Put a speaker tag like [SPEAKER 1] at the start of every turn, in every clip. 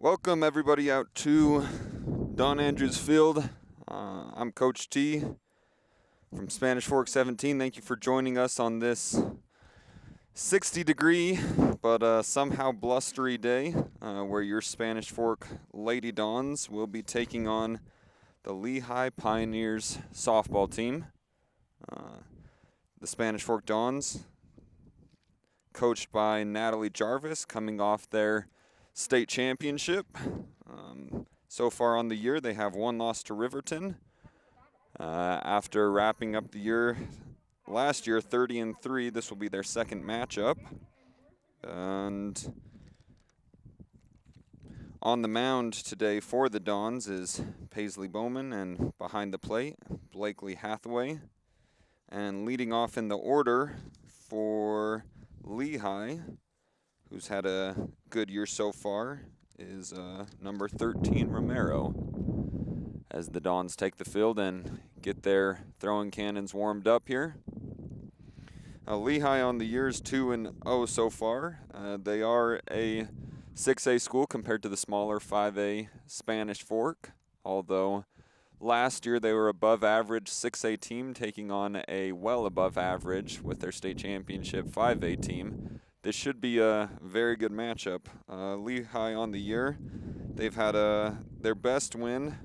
[SPEAKER 1] Welcome everybody out to Don Andrews Field. I'm Coach T from Spanish Fork 17. Thank you for joining us on this 60-degree but somehow blustery day where your Spanish Fork Lady Dons will be taking on the Lehi Pioneers softball team. The Spanish Fork Dons, coached by Natalie Jarvis, coming off their state championship. So far on the year, they have one loss to Riverton. After wrapping up the year last year 30-3, this will be their second matchup. And on the mound today for the Dons is Paisley Bowman, and behind the plate, Blakely Hathaway. And leading off in the order for Lehi, who's had a good year so far, is number 13, Romero, as the Dons take the field and get their throwing cannons warmed up here. Lehi on the year's 2-0 so far. They are a 6A school compared to the smaller 5A Spanish Fork, although last year they were above average 6A team taking on a well above average with their state championship 5A team. This should be a very good matchup. Lehi on the year, they've had their best win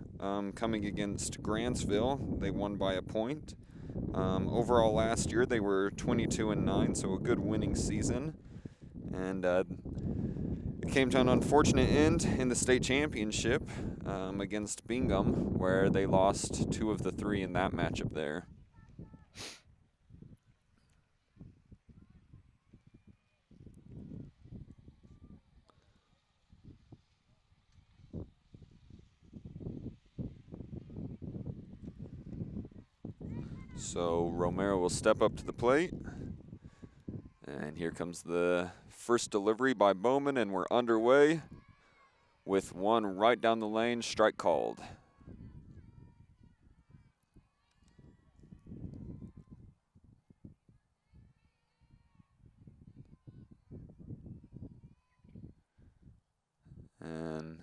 [SPEAKER 1] coming against Grantsville. They won by a point. Overall last year they were 22-9, so a good winning season. And it came to an unfortunate end in the state championship against Bingham, where they lost 2 of the 3 in that matchup there. So Romero will step up to the plate. And here comes the first delivery by Bowman, and we're underway with one right down the lane, strike called. And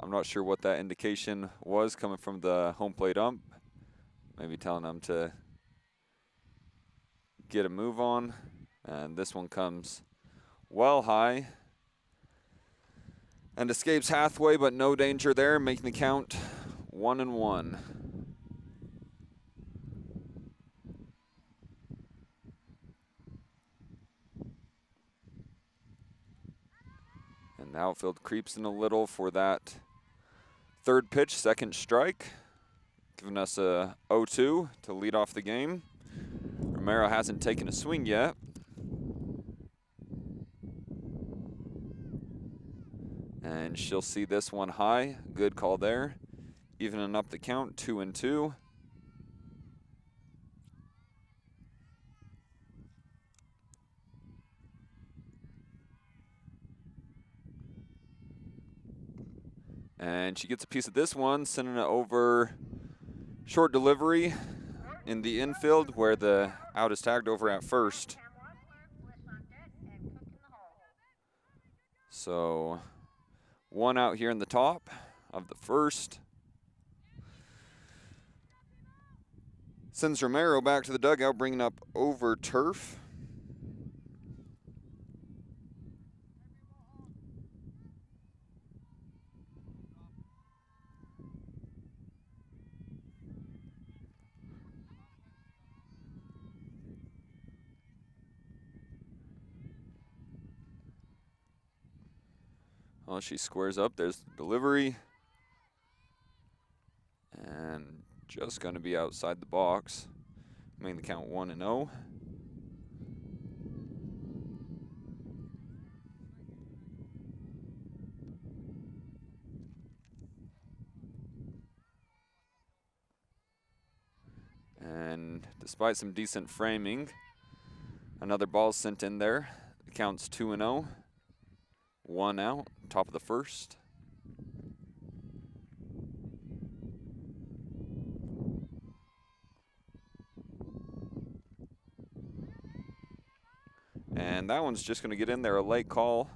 [SPEAKER 1] I'm not sure what that indication was coming from the home plate ump. Maybe telling them to get a move on. And this one comes well high and escapes Hathaway, but no danger there, making the count 1-1. And the outfield creeps in a little for that third pitch, second strike, giving us a 0-2 to lead off the game. Romero hasn't taken a swing yet. And she'll see this one high. Good call there. Evening up the count, 2-2. And she gets a piece of this one, sending it over short delivery in the infield where the out is tagged over at first. So one out here in the top of the first. Sends Romero back to the dugout, bringing up over turf. Well, she squares up. There's the delivery. And just going to be outside the box. Making the count 1-0. And despite some decent framing, another ball sent in there. The count's 2-0. One out, top of the first. And that one's just going to get in there, a late call.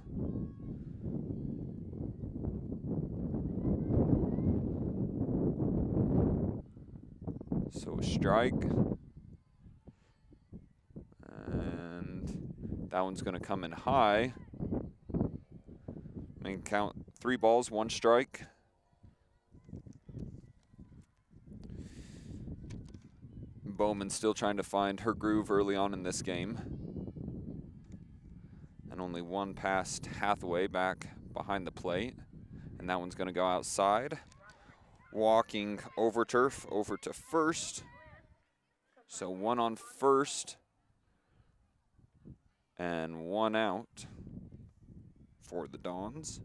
[SPEAKER 1] So a strike. And that one's going to come in high. And count 3 balls, 1 strike. Bowman still trying to find her groove early on in this game. And only 1 past Hathaway back behind the plate. And that one's going to go outside. Walking over turf, over to first. So 1 on first. And 1 out for the Dons.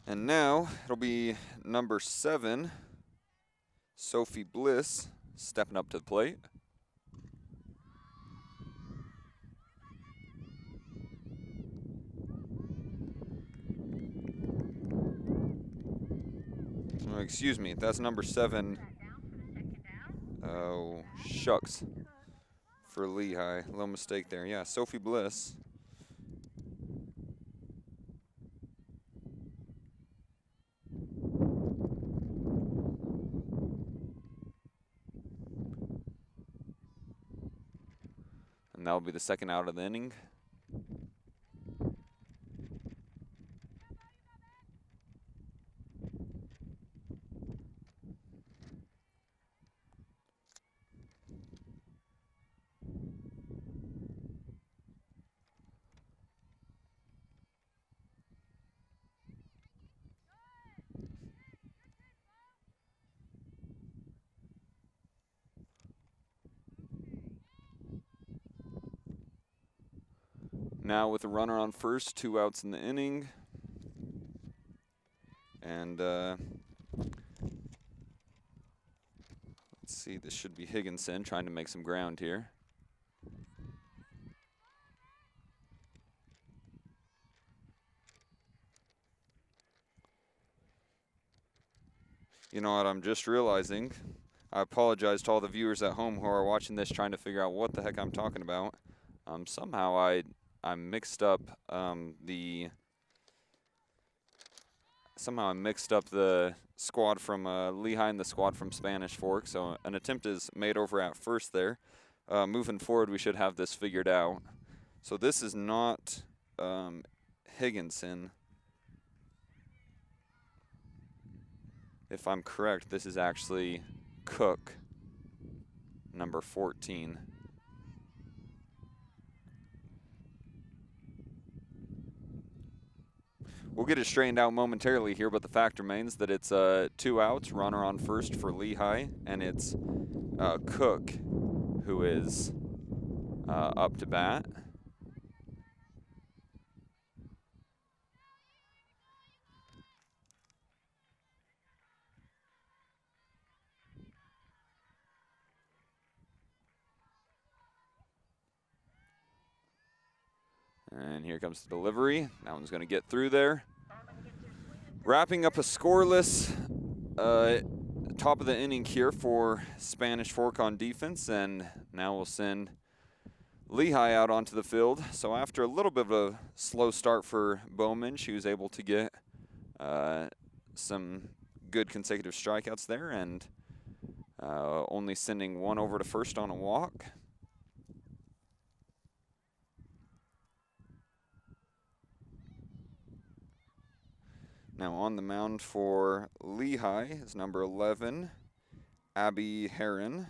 [SPEAKER 1] And now it'll be number 7, Sophie Bliss, stepping up to the plate. Oh, excuse me, that's number 7. Oh, shucks. For Lehi, little mistake there. Yeah, Sophie Bliss. And that'll be the 2nd out of the inning. Now with a runner on first, 2 outs in the inning. And let's see, this should be Higginson trying to make some ground here. You know what, I'm just realizing, I apologize to all the viewers at home who are watching this trying to figure out what the heck I'm talking about. Somehow I mixed up the squad from Lehi and the squad from Spanish Fork. So an attempt is made over at first there. Moving forward, we should have this figured out. So this is not Higginson. If I'm correct, this is actually Cook, number 14. We'll get it straightened out momentarily here, but the fact remains that it's 2 outs, runner on first for Lehi, and it's Cook who is up to bat. And here comes the delivery. That one's going to get through there. Wrapping up a scoreless top of the inning here for Spanish Fork on defense, and now we'll send Lehi out onto the field. So after a little bit of a slow start for Bowman, she was able to get some good consecutive strikeouts there, and only sending 1 over to first on a walk. Now on the mound for Lehi is number 11, Abby Heron.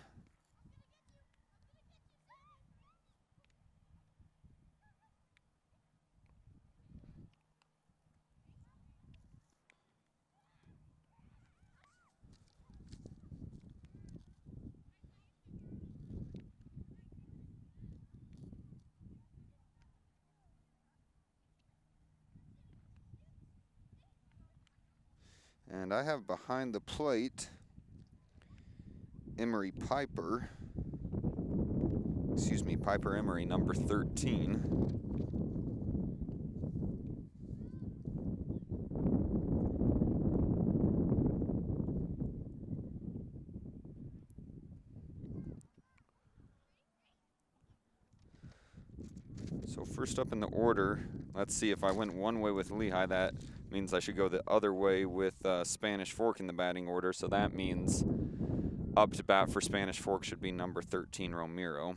[SPEAKER 1] And I have behind the plate Emery Piper. Excuse me, Piper Emery, number 13. first up in the order, let's see, if I went one way with Lehi, that means I should go the other way with Spanish Fork in the batting order. So that means up to bat for Spanish Fork should be number 13, Romero.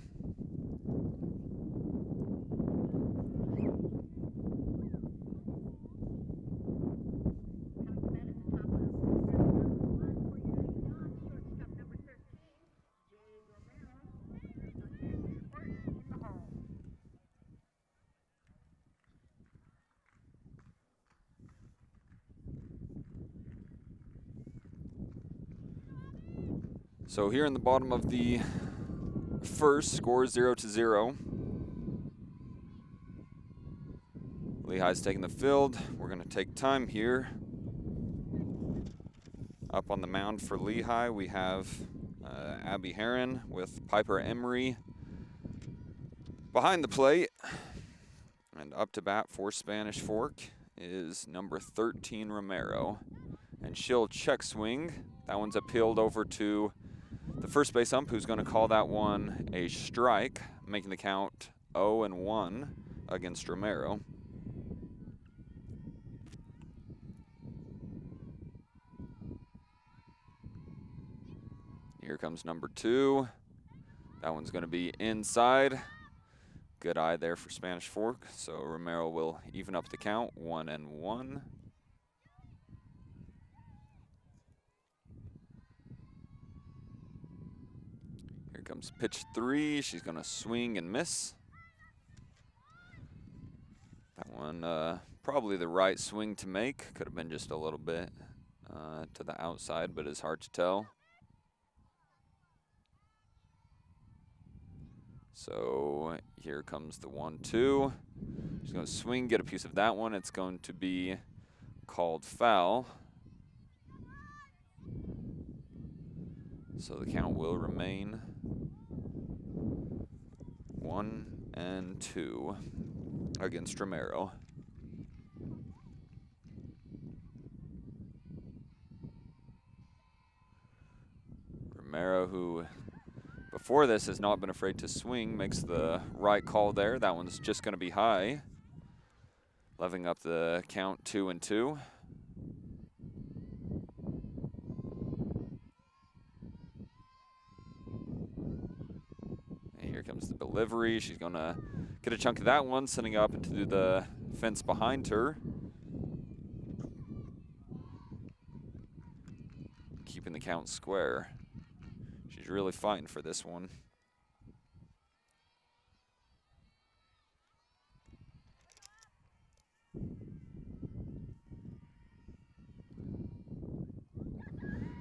[SPEAKER 1] So here in the bottom of the first, score 0-0. Lehi's taking the field. We're going to take time here. Up on the mound for Lehi, we have Abby Heron with Piper Emery behind the plate. And up to bat for Spanish Fork is number 13, Romero. And she'll check swing. That one's appealed over to the first base ump, who's going to call that one a strike, making the count 0-1 against Romero. Here comes number 2. That one's going to be inside. Good eye there for Spanish Fork. So Romero will even up the count, 1-1. Here comes pitch 3. She's going to swing and miss. That one probably the right swing to make. Could have been just a little bit to the outside, but it's hard to tell. So here comes the 1-2. She's going to swing, get a piece of that one. It's going to be called foul. So the count will remain 1-2 against Romero. Romero, who before this has not been afraid to swing, makes the right call there. That one's just going to be high, leveling up the count 2-2. And here comes the delivery. She's going to get a chunk of that one, sending up into the fence behind her. Keeping the count square. She's really fighting for this one.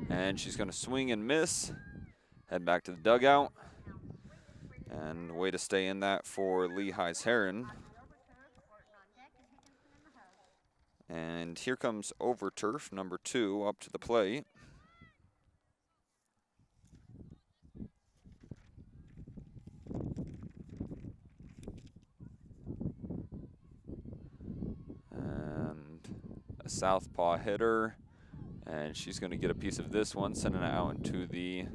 [SPEAKER 1] And she's going to swing and miss. Head back to the dugout. And way to stay in that for Lehi's Heron. And here comes Overturf, number 2, up to the plate. And a southpaw hitter. And she's going to get a piece of this one, sending it out into the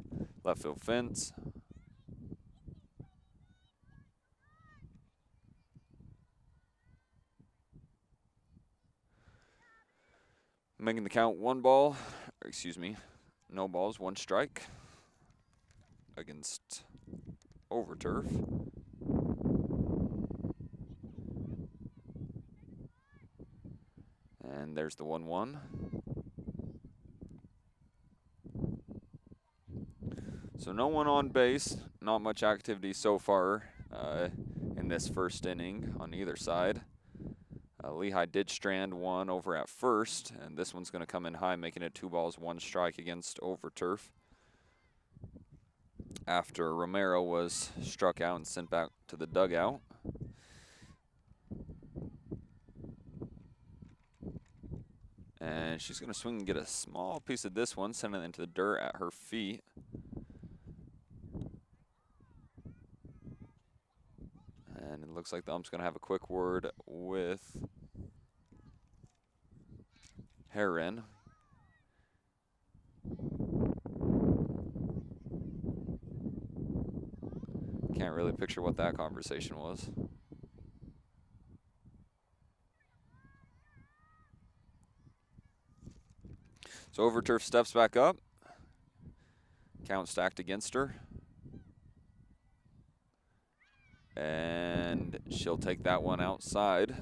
[SPEAKER 1] left field fence. Making the count 1 ball, or excuse me, no balls, 1 strike against Overturf. And there's the 1-1. So no one on base, not much activity so far in this first inning on either side. Lehi did strand one over at first, and this one's going to come in high, making it 2 balls, 1 strike against Overturf. After Romero was struck out and sent back to the dugout. And she's going to swing and get a small piece of this one, sending it into the dirt at her feet. And it looks like the ump's going to have a quick word with Heron. Can't really picture what that conversation was. So Overturf steps back up. Count stacked against her. And she'll take that one outside.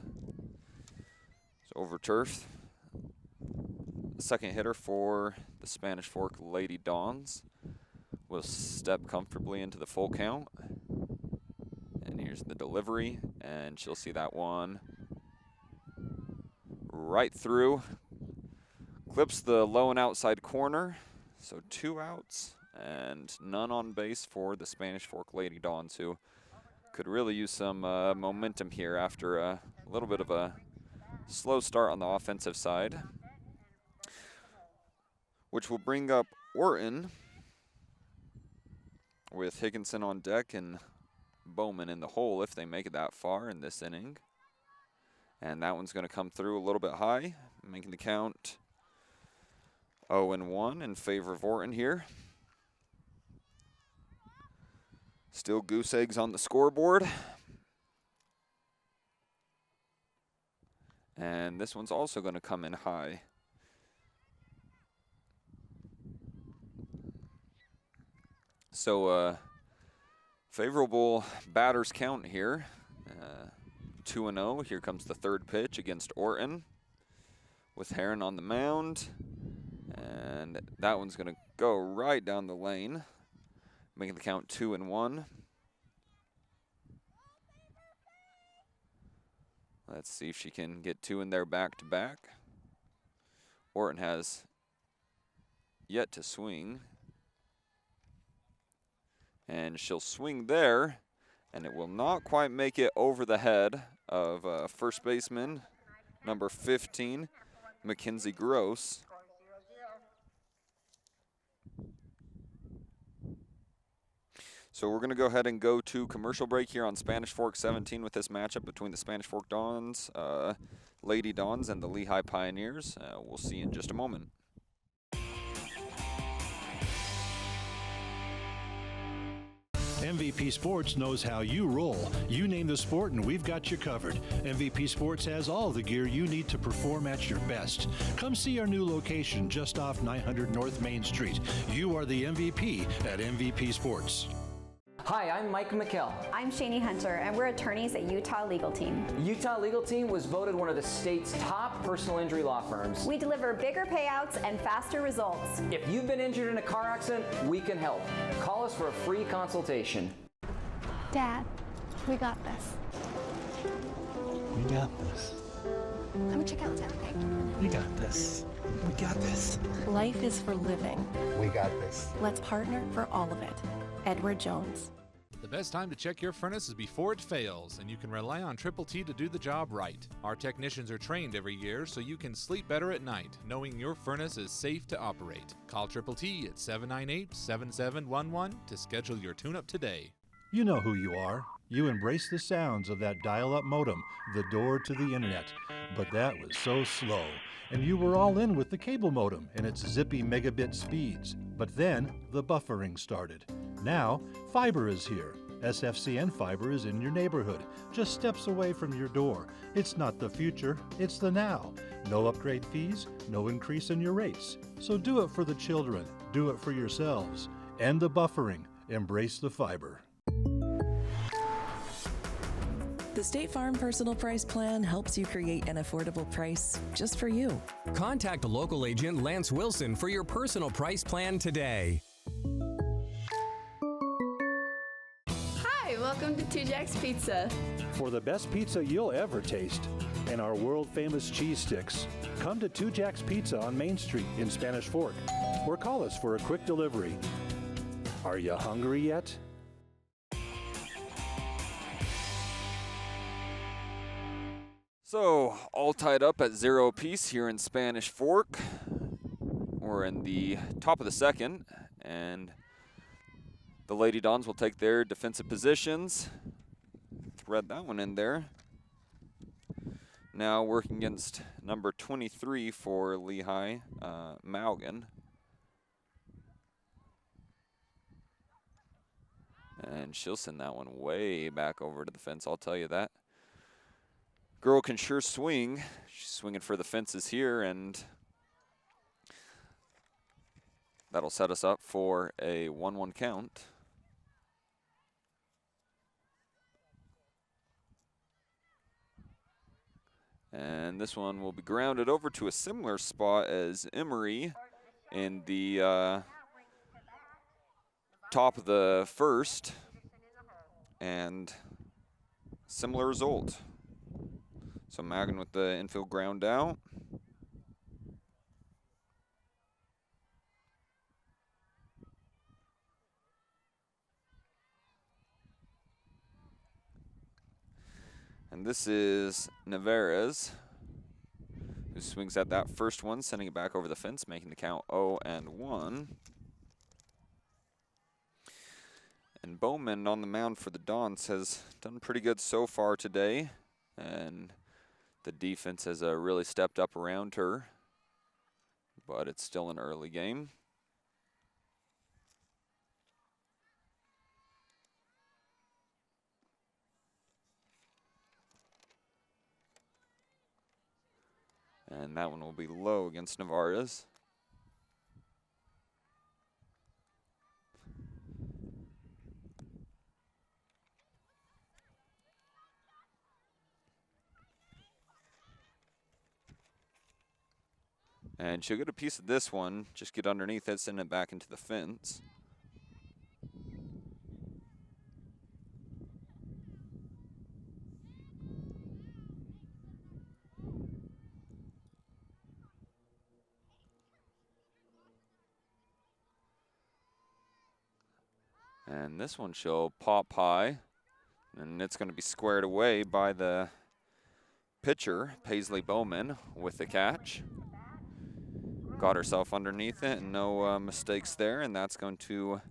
[SPEAKER 1] So Overturf, the second hitter for the Spanish Fork Lady Dons, will step comfortably into the full count. And here's the delivery, and she'll see that one right through. Clips the low and outside corner, so 2 outs and none on base for the Spanish Fork Lady Dons, who could really use some momentum here after a little bit of a slow start on the offensive side, which will bring up Orton with Higginson on deck and Bowman in the hole if they make it that far in this inning. And that one's going to come through a little bit high, making the count 0-1 in favor of Orton here. Still goose eggs on the scoreboard. And this one's also going to come in high. So favorable batters count here. 2-0. Here comes the third pitch against Orton with Heron on the mound. And that one's going to go right down the lane, making the count 2-1. Let's see if she can get 2 in there back to back. Orton has yet to swing. And she'll swing there, and it will not quite make it over the head of first baseman, number 15, Mackenzie Gross. So we're going to go ahead and go to commercial break here on Spanish Fork 17 with this matchup between the Spanish Fork Dons, Lady Dons, and the Lehi Pioneers. We'll see you in just a moment.
[SPEAKER 2] MVP Sports knows how you roll. You name the sport and we've got you covered. MVP Sports has all the gear you need to perform at your best. Come see our new location just off 900 North Main Street. You are the MVP at MVP Sports.
[SPEAKER 3] Hi, I'm Mike McKell.
[SPEAKER 4] I'm Shani Hunter, and we're attorneys at Utah Legal Team.
[SPEAKER 3] Utah Legal Team was voted one of the state's top personal injury law firms.
[SPEAKER 4] We deliver bigger payouts and faster results.
[SPEAKER 3] If you've been injured in a car accident, we can help. Call us for a free consultation.
[SPEAKER 5] Dad, we got this.
[SPEAKER 6] We got this.
[SPEAKER 5] Let me check out town, okay?
[SPEAKER 6] We got this. We got this.
[SPEAKER 7] Life is for living.
[SPEAKER 6] We got this.
[SPEAKER 7] Let's partner for all of it. Edward Jones.
[SPEAKER 8] The best time to check your furnace is before it fails, and you can rely on Triple T to do the job right. Our technicians are trained every year so you can sleep better at night, knowing your furnace is safe to operate. Call Triple T at 798-7711 to schedule your tune-up today.
[SPEAKER 2] You know who you are. You embrace the sounds of that dial-up modem, the door to the internet. But that was so slow. And you were all in with the cable modem and its zippy megabit speeds. But then the buffering started. Now, fiber is here. SFCN fiber is in your neighborhood, just steps away from your door. It's not the future, it's the now. No upgrade fees, no increase in your rates. So do it for the children, do it for yourselves. End the buffering, embrace the fiber.
[SPEAKER 9] The State Farm Personal Price Plan helps you create an affordable price just for you.
[SPEAKER 10] Contact local agent Lance Wilson for your personal price plan today.
[SPEAKER 11] Hi, welcome to 2 Jack's Pizza.
[SPEAKER 2] For the best pizza you'll ever taste and our world-famous cheese sticks, come to 2 Jack's Pizza on Main Street in Spanish Fork or call us for a quick delivery. Are you hungry yet?
[SPEAKER 1] So, all tied up at 0 apiece here in Spanish Fork. We're in the top of the second, and the Lady Dons will take their defensive positions. Thread that one in there. Now working against number 23 for Lehi, Maugan. And she'll send that one way back over to the fence, I'll tell you that. Girl can sure swing. She's swinging for the fences here, and That'll set us up for a 1-1 count. And this one will be grounded over to a similar spot as Emery in the top of the first. And similar result. So Magan with the infield ground out. And this is Navarez, who swings at that first one, sending it back over the fence, making the count 0-1. And Bowman on the mound for the Dons has done pretty good so far today. And the defense has really stepped up around her. But it's still an early game. And that one will be low against Navarez. And she'll get a piece of this one, just get underneath it, send it back into the fence. And this one she'll pop high, and it's going to be squared away by the pitcher, Paisley Bowman, with the catch. Got herself underneath it, and no mistakes there, and that's going to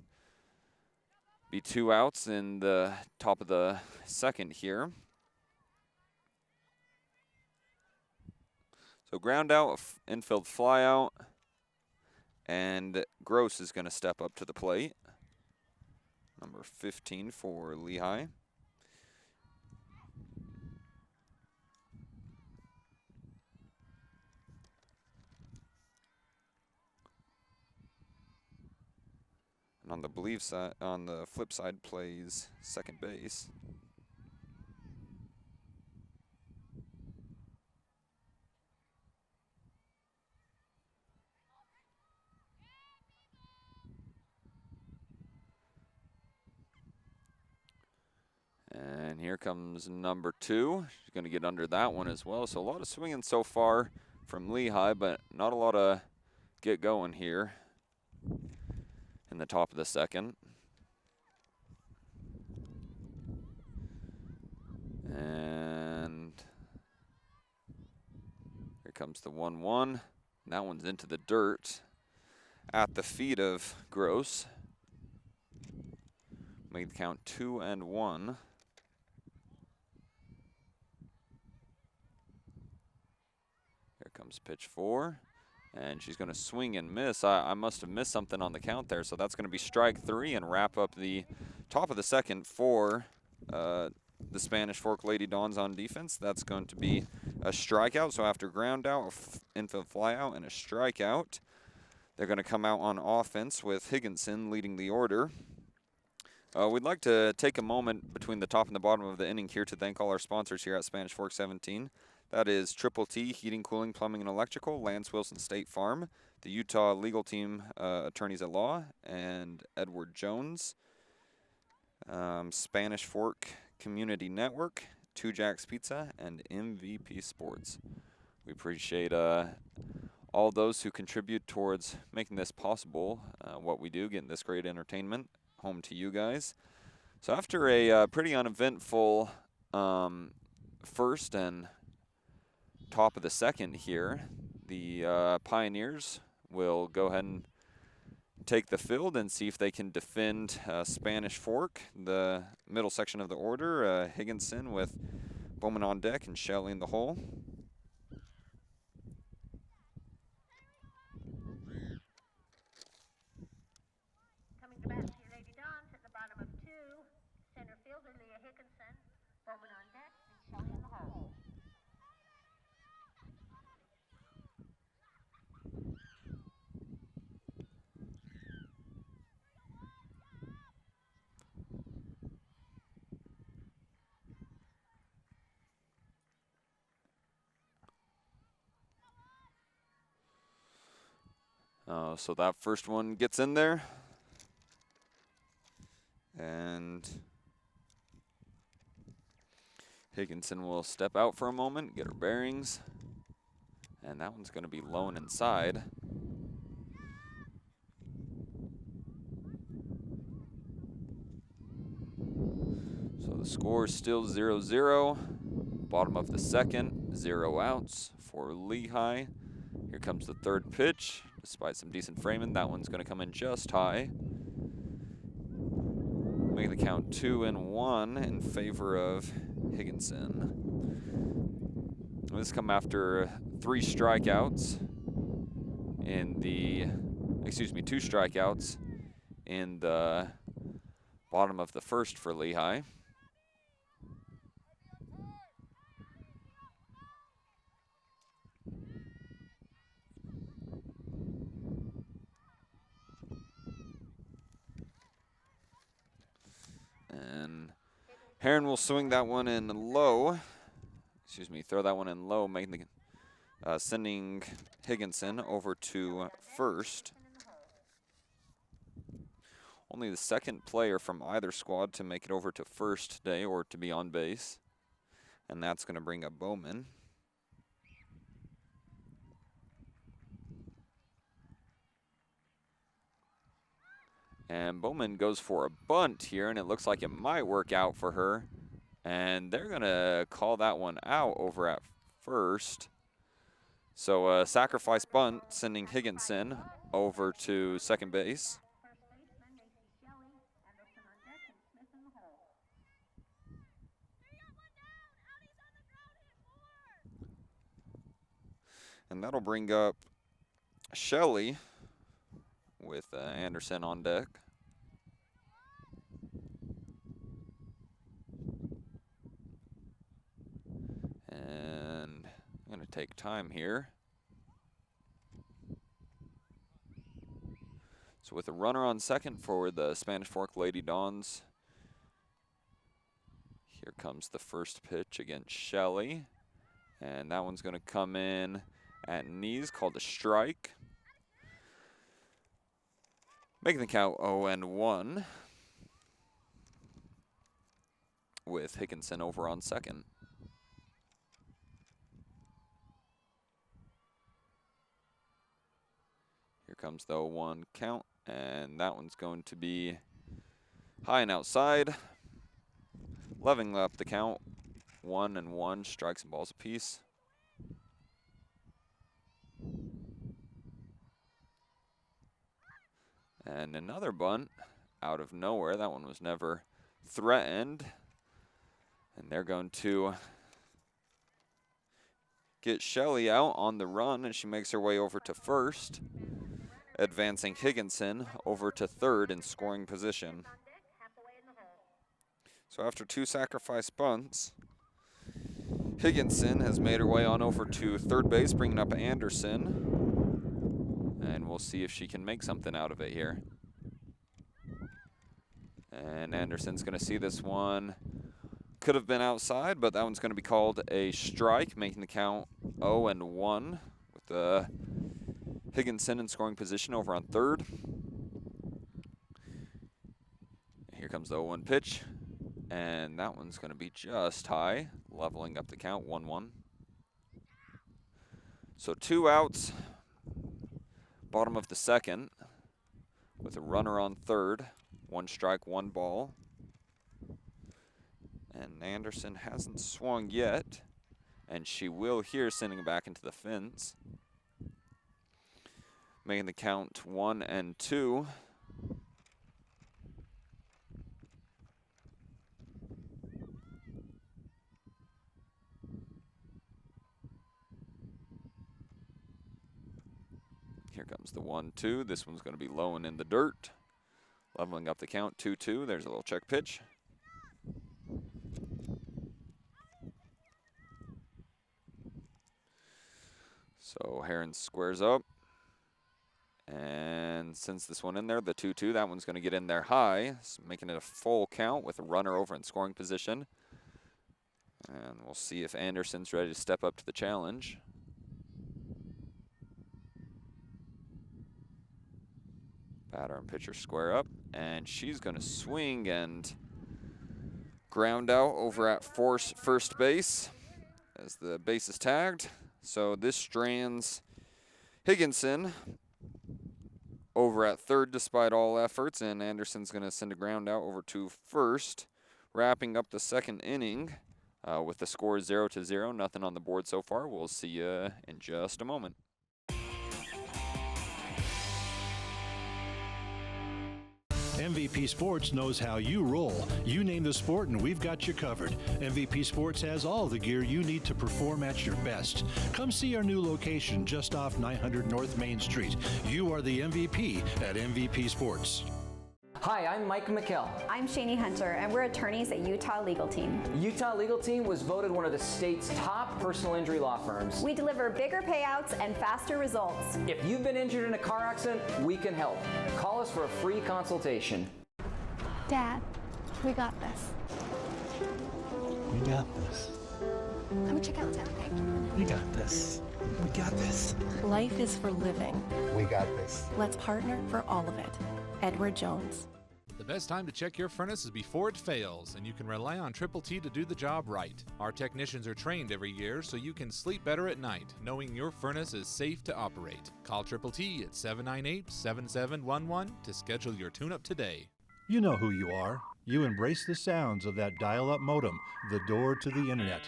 [SPEAKER 1] be 2 outs in the top of the second here. So ground out, infield fly out, and Gross is going to step up to the plate. Number 15 for Lehi. And on the flip side plays second base. And here comes number 2. She's going to get under that one as well. So a lot of swinging so far from Lehi, but not a lot of get going here in the top of the second. And here comes the 1-1. That one's into the dirt at the feet of Gross. Made the count 2-1. Here comes pitch 4. And she's going to swing and miss. I must have missed something on the count there, so that's going to be strike 3 and wrap up the top of the second for the Spanish Fork Lady Dons on defense. That's going to be a strikeout. So after ground out, infield fly out, and a strikeout, they're going to come out on offense with Higginson leading the order. We'd like to take a moment between the top and the bottom of the inning here to thank all our sponsors here at Spanish Fork 17. That is Triple T, Heating, Cooling, Plumbing, and Electrical, Lance Wilson State Farm, the Utah Legal Team Attorneys at Law, and Edward Jones, Spanish Fork Community Network, Two Jacks Pizza, and MVP Sports. We appreciate all those who contribute towards making this possible, what we do, getting this great entertainment home to you guys. So after a pretty uneventful first and top of the second here, the Pioneers will go ahead and take the field and see if they can defend Spanish Fork, the middle section of the order. Higginson with Bowman on deck and Shelley in the hole.
[SPEAKER 12] Coming to bat, the Lady Dons at the bottom of 2. Center fielder Leah Higginson, Bowman on deck, and Shelley in the hole.
[SPEAKER 1] So that first one gets in there. And Higginson will step out for a moment, get her bearings. And that one's going to be low and inside. So the score is still 0-0. Bottom of the second, 0 outs for Lehi. Here comes the third pitch. Despite some decent framing, that one's going to come in just high. Making the count 2-1 in favor of Higginson. This come after 3 strikeouts in the, two strikeouts in the bottom of the first for Lehi. And Heron will swing that one in low. Throw that one in low, making the, sending Higginson over to first. Only the second player from either squad to make it over to first today or to be on base. And that's going to bring up Bowman. And Bowman goes for a bunt here, and it looks like it might work out for her. And they're going to call that one out over at first. So a sacrifice bunt, sending Higginson over to second base. And that'll bring up Shelley with Anderson on deck. And I'm going to take time here. So with a runner on second for the Spanish Fork Lady Dons, here comes the first pitch against Shelley. And that one's going to come in at knees, called a strike. Making the count 0-1 with Higginson over on second. Here comes the 0-1 count, and that one's going to be high and outside. Leveling up the count, 1-1, strikes and balls apiece. And another bunt out of nowhere. That one was never threatened. And they're going to get Shelley out on the run, and she makes her way over to first, advancing Higginson over to third in scoring position. So after 2 sacrifice bunts, Higginson has made her way on over to third base, bringing up Anderson. And we'll see if she can make something out of it here. And Anderson's going to see this one. Could have been outside, but that one's going to be called a strike, making the count 0-1 with Higginson in scoring position over on third. Here comes the 0-1 pitch. And that one's going to be just high, leveling up the count 1-1. So 2 outs. Bottom of the second with a runner on third. 1 strike, 1 ball. And Anderson hasn't swung yet. And she will here, sending it back into the fence. Making the count 1-2. Here comes the 1-2. This one's going to be low and in the dirt. Leveling up the count, 2-2. There's a little check pitch. So Heron squares up. And since this one in there, the 2-2, that one's going to get in there high, making it a full count with a runner over in scoring position. And we'll see if Anderson's ready to step up to the challenge. Batter and pitcher square up, and she's going to swing and ground out over at first base as the base is tagged. So this strands Higginson over at third despite all efforts, and Anderson's going to send a ground out over to first, wrapping up the second inning with the score 0-0. Nothing on the board so far. We'll see you in just a moment.
[SPEAKER 2] MVP Sports knows how you roll. You name the sport and we've got you covered. MVP Sports has all the gear you need to perform at your best. Come see our new location just off 900 North Main Street. You are the MVP at MVP Sports.
[SPEAKER 3] Hi, I'm Mike McKell.
[SPEAKER 4] I'm Shani Hunter, and we're attorneys at Utah Legal Team.
[SPEAKER 3] Utah Legal Team was voted one of the state's top personal injury law firms.
[SPEAKER 4] We deliver bigger payouts and faster results.
[SPEAKER 3] If you've been injured in a car accident, we can help. Call us for a free consultation.
[SPEAKER 5] Dad, we got this.
[SPEAKER 6] We got this.
[SPEAKER 5] Let me check out the town, okay?
[SPEAKER 6] We got this. We got this.
[SPEAKER 7] Life is for living.
[SPEAKER 6] We got this.
[SPEAKER 7] Let's partner for all of it. Edward Jones.
[SPEAKER 8] The best time to check your furnace is before it fails, and you can rely on Triple T to do the job right. Our technicians are trained every year so you can sleep better at night, knowing your furnace is safe to operate. Call Triple T at 798-7711 to schedule your tune-up today.
[SPEAKER 2] You know who you are. You embrace the sounds of that dial-up modem, the door to the internet.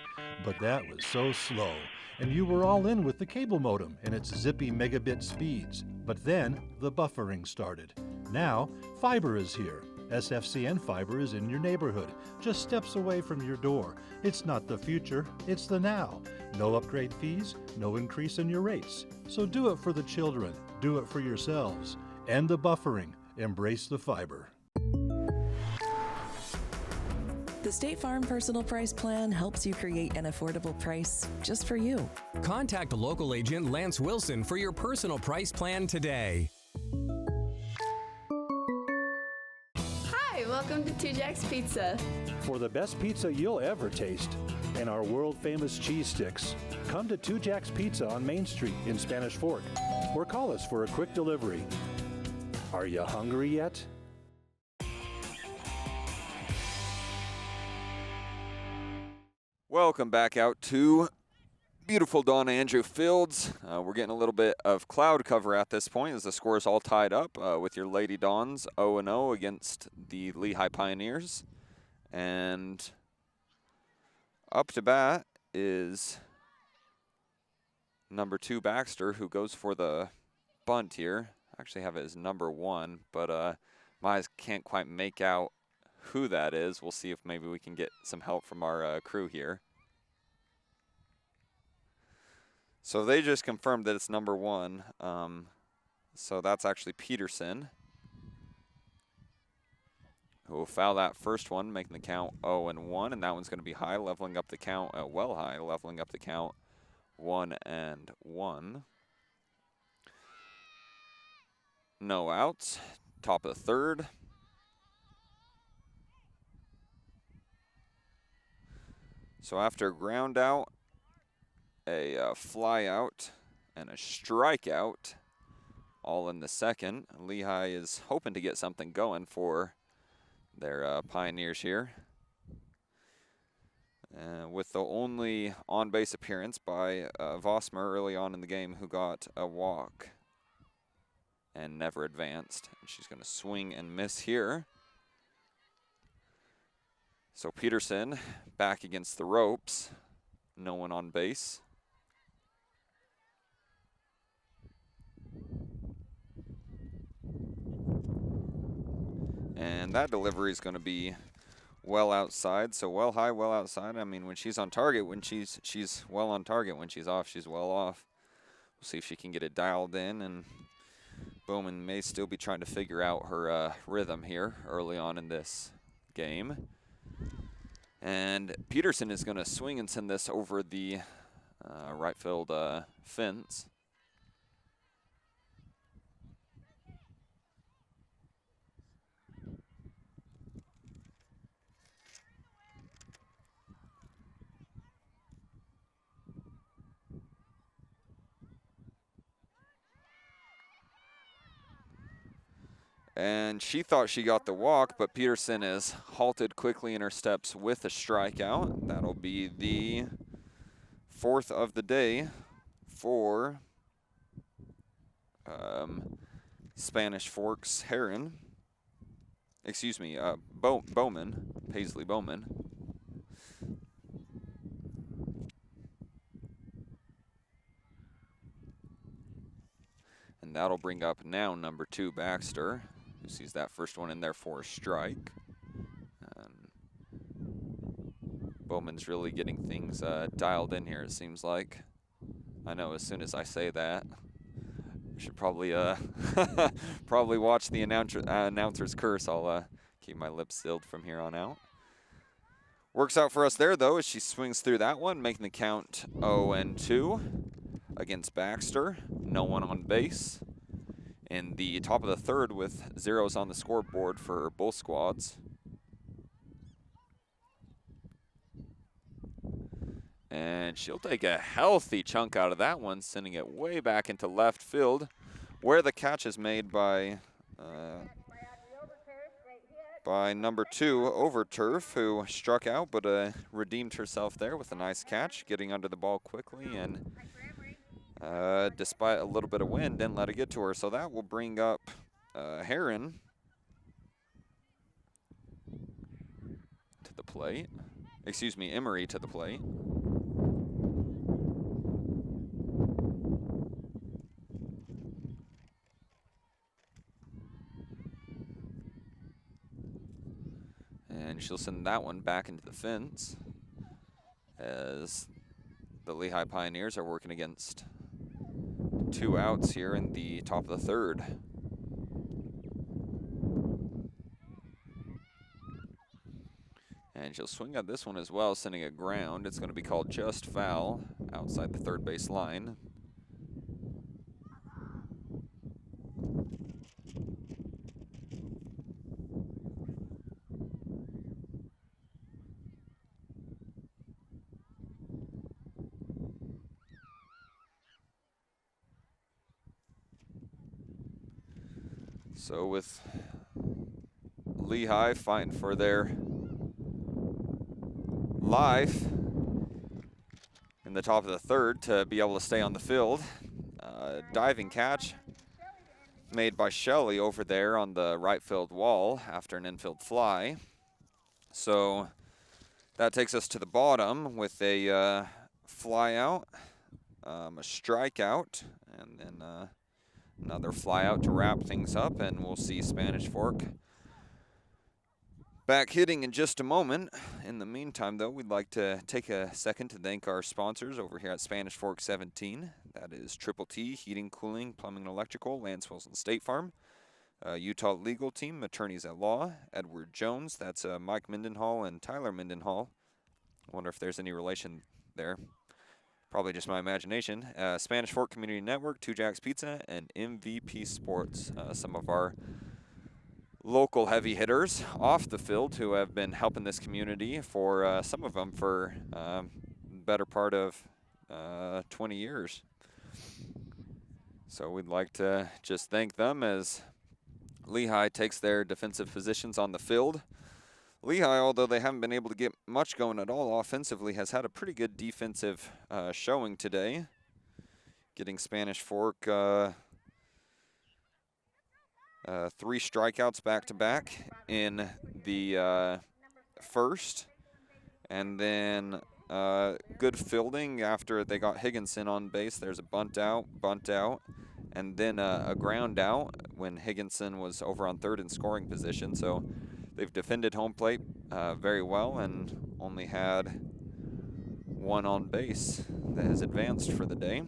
[SPEAKER 2] But that was so slow. And you were all in with the cable modem and its zippy megabit speeds. But then the buffering started. Now, fiber is here. SFCN fiber is in your neighborhood, just steps away from your door. It's not the future, it's the now. No upgrade fees, no increase in your rates. So do it for the children, do it for yourselves. End the buffering, embrace the fiber.
[SPEAKER 9] The State Farm Personal Price Plan helps you create an affordable price just for you.
[SPEAKER 10] Contact local agent Lance Wilson for your personal price plan today.
[SPEAKER 11] Hi, welcome to Two Jacks Pizza.
[SPEAKER 2] For the best pizza you'll ever taste and our world-famous cheese sticks, come to Two Jacks Pizza on Main Street in Spanish Fork or call us for a quick delivery. Are you hungry yet?
[SPEAKER 1] Welcome back out to beautiful Donna Andrew Fields. We're getting a little bit of cloud cover at this point as the score is all tied up with your Lady Dons 0-0 against the Lehi Pioneers. And up to bat is number 2 Baxter, who goes for the bunt here. I actually have it as number 1, but my eyes can't quite make out who that is. We'll see if maybe we can get some help from our crew here. So they just confirmed that it's number 1. So that's actually Peterson, who will foul that first one, making the count 0-1, and that one's going to be high, leveling up the count well high, leveling up the count 1-1. No outs. Top of the third. So after a ground out, a fly out, and a strikeout, all in the second, Lehi is hoping to get something going for their Pioneers here. With the only on-base appearance by Vosmer early on in the game, who got a walk and never advanced. And she's going to swing and miss here. So Peterson back against the ropes. No one on base. And that delivery is going to be well outside. So well high, well outside. I mean, when she's on target, when she's well on target. When she's off, she's well off. We'll see if she can get it dialed in. And Bowman may still be trying to figure out her rhythm here early on in this game. And Peterson is going to swing and send this over the right field fence. And she thought she got the walk, but Peterson is halted quickly in her steps with a strikeout. That'll be the 4th of the day for Spanish Forks Heron. Excuse me, Bowman, Paisley Bowman. And that'll bring up now number 2, Baxter, who sees that first one in there for a strike. Bowman's really getting things dialed in here, it seems like. I know as soon as I say that, I should probably probably watch the announcer's curse. I'll keep my lips sealed from here on out. Works out for us there, though, as she swings through that one, making the count 0-2 against Baxter. No one on base. In the top of the 3rd with zeros on the scoreboard for both squads. And she'll take a healthy chunk out of that one, sending it way back into left field, where the catch is made by number 2, Overturf, who struck out but redeemed herself there with a nice catch, getting under the ball quickly, and despite a little bit of wind, didn't let it get to her. So that will bring up Heron to the plate. Excuse me, Emery to the plate. And she'll send that one back into the fence as the Lehi Pioneers are working against 2 outs here in the top of the 3rd. And she'll swing at this one as well, sending it ground. It's going to be called just foul outside the 3rd base line. So with Lehi fighting for their life in the top of the 3rd to be able to stay on the field. Diving catch made by Shelley over there on the right field wall after an infield fly. So that takes us to the bottom with a fly out, a strikeout, and then another fly out to wrap things up, and we'll see Spanish Fork back hitting in just a moment. In the meantime, though, we'd like to take a second to thank our sponsors over here at Spanish Fork 17. That is Triple T, Heating, Cooling, Plumbing, and Electrical, Lance Wilson State Farm, Utah Legal Team, Attorneys at Law, Edward Jones, that's Mike Mindenhall and Tyler Mindenhall. I wonder if there's any relation there. Probably just my imagination. Spanish Fork Community Network, Two Jacks Pizza, and MVP Sports. Some of our local heavy hitters off the field who have been helping this community for some of them for better part of 20 years. So we'd like to just thank them as Lehi takes their defensive positions on the field. Lehi, although they haven't been able to get much going at all offensively, has had a pretty good defensive showing today, getting Spanish Fork 3 strikeouts back-to-back in the 1st, and then good fielding after they got Higginson on base. There's a bunt out, and then a ground out when Higginson was over on 3rd in scoring position. So they've defended home plate very well and only had 1 on base that has advanced for the day.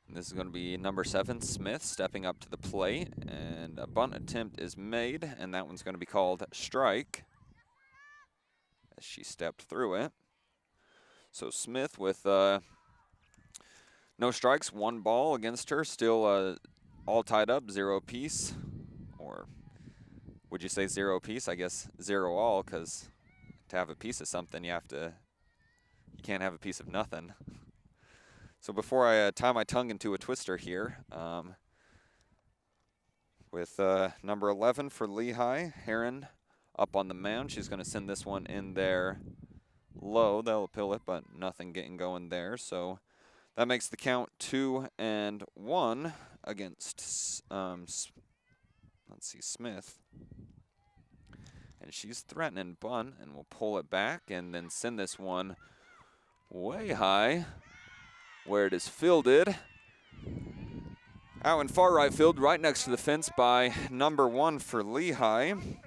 [SPEAKER 1] And this is going to be number 7, Smith, stepping up to the plate, and a bunt attempt is made, and that one's going to be called strike as she stepped through it. So Smith with no strikes, 1 ball against her, still all tied up, 0 apiece, or would you say 0 apiece? I guess 0 all, because to have a piece of something, you can't have a piece of nothing. So before I tie my tongue into a twister here, With number 11 for Lehi, Heron up on the mound. She's going to send this one in there low. They'll appeal it, but nothing getting going there. So that makes the count 2-1 against, let's see, Smith. And she's threatening bunt, and we'll pull it back and then send this one way high where it is fielded. Out in far right field, right next to the fence by number 1 for Lehi.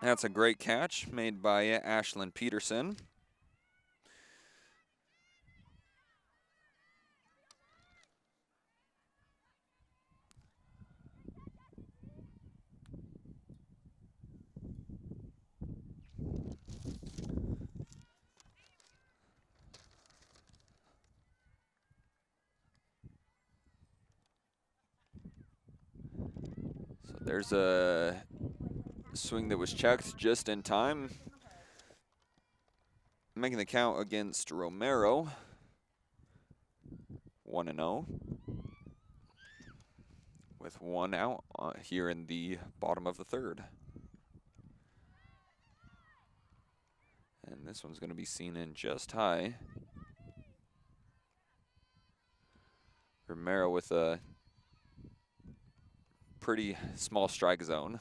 [SPEAKER 1] That's a great catch made by Ashlyn Peterson. So there's a swing that was checked just in time. Making the count against Romero. 1-0. With one out here in the bottom of the third. And this one's going to be seen in just high. Romero with a pretty small strike zone.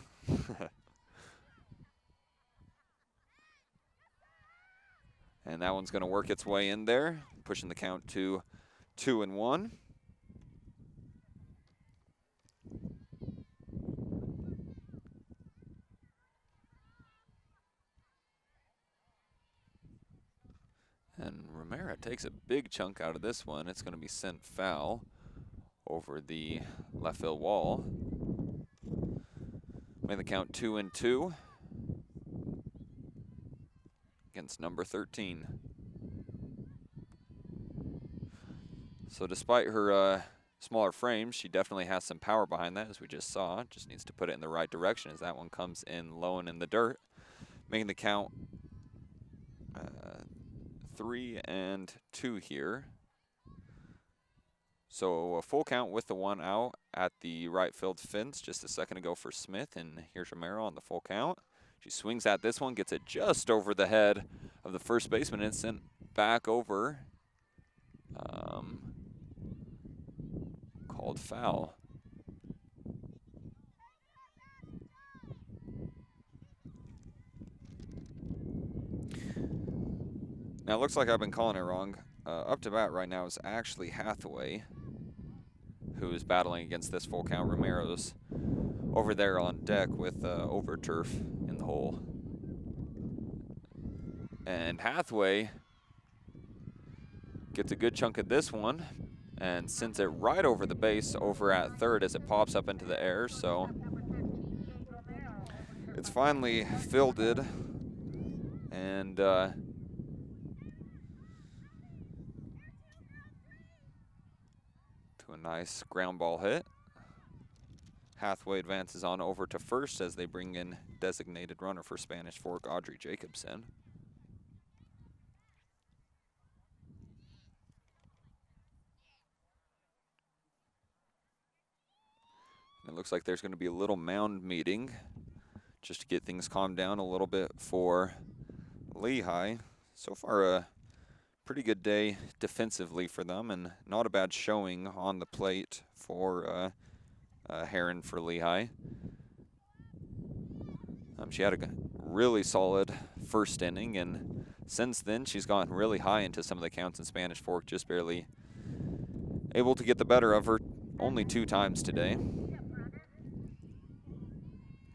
[SPEAKER 1] And that one's going to work its way in there, pushing the count to 2-1. And Romero takes a big chunk out of this one. It's going to be sent foul over the left field wall. Made the count 2-2 against number 13. So despite her smaller frame, she definitely has some power behind that, as we just saw. Just needs to put it in the right direction as that one comes in low and in the dirt. Making the count 3-2 here. So a full count with the one out at the right field fence just a second ago for Smith, and here's Romero on the full count. She swings at this one, gets it just over the head of the first baseman, and sent back over. Called foul. Now it looks like I've been calling it wrong. Up to bat right now is actually Hathaway, who is battling against this full count. Romero's over there on deck with Overturf in the hole. And Hathaway gets a good chunk of this one and sends it right over the base over at third as it pops up into the air. So it's finally fielded, and a nice ground ball hit. Hathaway advances on over to first as they bring in designated runner for Spanish Fork, Audrey Jacobson. It looks like there's going to be a little mound meeting just to get things calmed down a little bit for Lehi. So far a pretty good day defensively for them, and not a bad showing on the plate for Heron for Lehi. She had a really solid first inning, and since then she's gone really high into some of the counts in Spanish Fork, just barely able to get the better of her only 2 times today.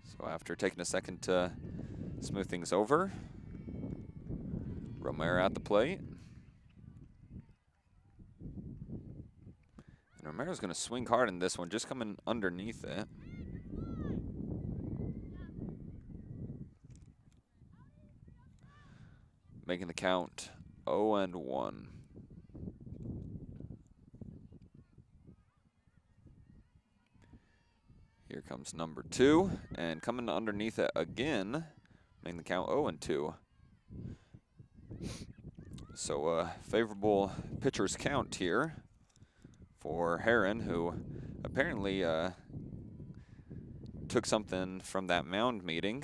[SPEAKER 1] So after taking a second to smooth things over, Romero at the plate. And Romero's going to swing hard in this one, just coming underneath it. Making the count 0-1. Here comes number 2, and coming underneath it again, making the count 0-2. So a favorable pitcher's count here for Heron, who apparently took something from that mound meeting,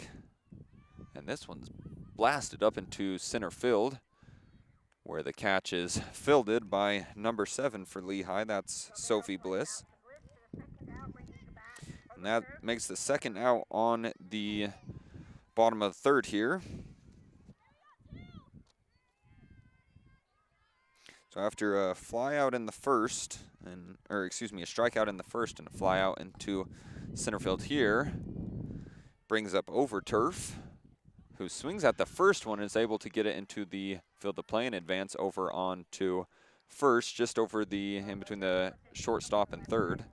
[SPEAKER 1] and this one's blasted up into center field, where the catch is fielded by number 7 for Lehi. That's Sophie Bliss. And that makes the second out on the bottom of the third here. So after a fly out in the first, a strikeout in the first and a fly out into center field here, brings up Overturf, who swings at the first one and is able to get it into the field of play and advance over on to first, just over in between the shortstop and third.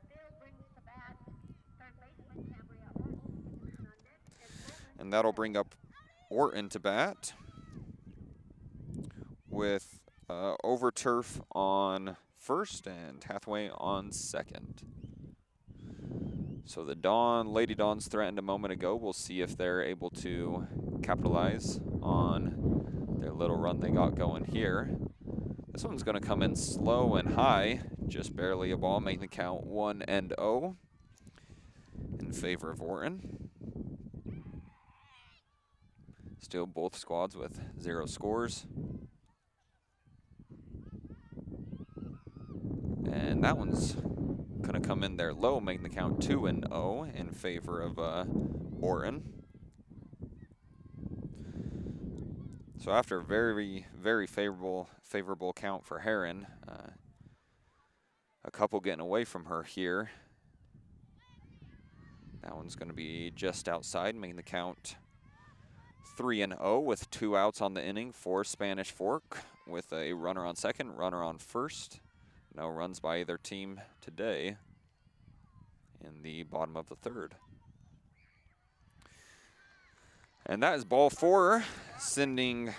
[SPEAKER 1] And that'll bring up Orton to bat with Overturf on first and Hathaway on second. So the Lady Dons threatened a moment ago. We'll see if they're able to capitalize on their little run they got going here. This one's going to come in slow and high, just barely a ball, making the count 1-0 in favor of Orton. Still both squads with 0 scores. And that one's going to come in there low, making the count 2-0 in favor of Orton. So after a very, very favorable count for Heron, a couple getting away from her here. That one's going to be just outside, making the count 3-0 with 2 outs on the inning for Spanish Fork, with a runner on second, runner on first. No runs by either team today in the bottom of the third. And that is ball 4, sending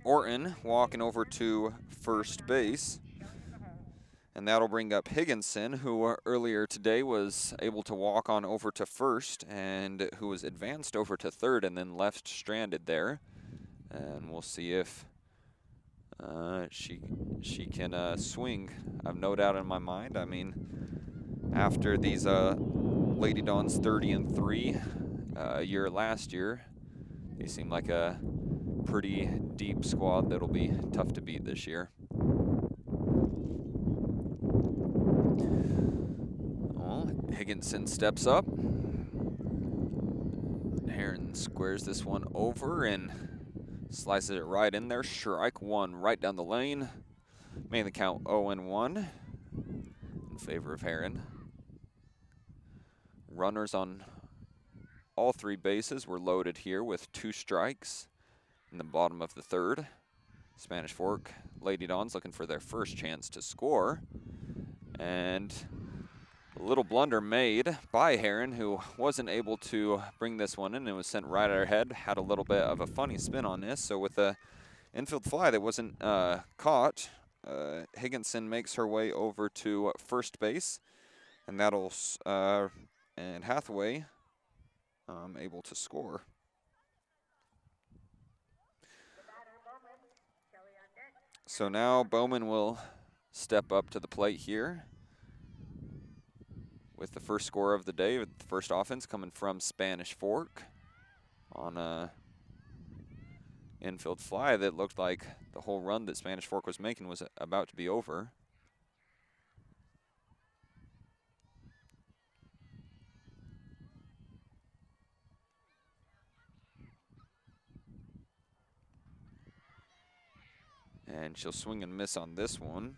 [SPEAKER 1] Orton walking over to first base. And that'll bring up Higginson, who earlier today was able to walk on over to first and who was advanced over to third and then left stranded there. And we'll see if she can swing. I've no doubt in my mind. I mean, after these Lady Dons 30-3 year last year, they seem like a pretty deep squad that'll be tough to beat this year. Well, Higginson steps up. Heron squares this one over and slices it right in there. Strike 1 right down the lane. Making the count 0-1 in favor of Heron. Runners on all 3 bases were loaded here with 2 strikes in the bottom of the third. Spanish Fork Lady Dons looking for their first chance to score. And a little blunder made by Heron, who wasn't able to bring this one in and was sent right at her head. Had a little bit of a funny spin on this. So with a infield fly that wasn't caught, Higginson makes her way over to first base, and that'll and Hathaway able to score. So now Bowman will step up to the plate here with the first score of the day, with the first offense coming from Spanish Fork on a infield fly that looked like the whole run that Spanish Fork was making was about to be over. And she'll swing and miss on this one.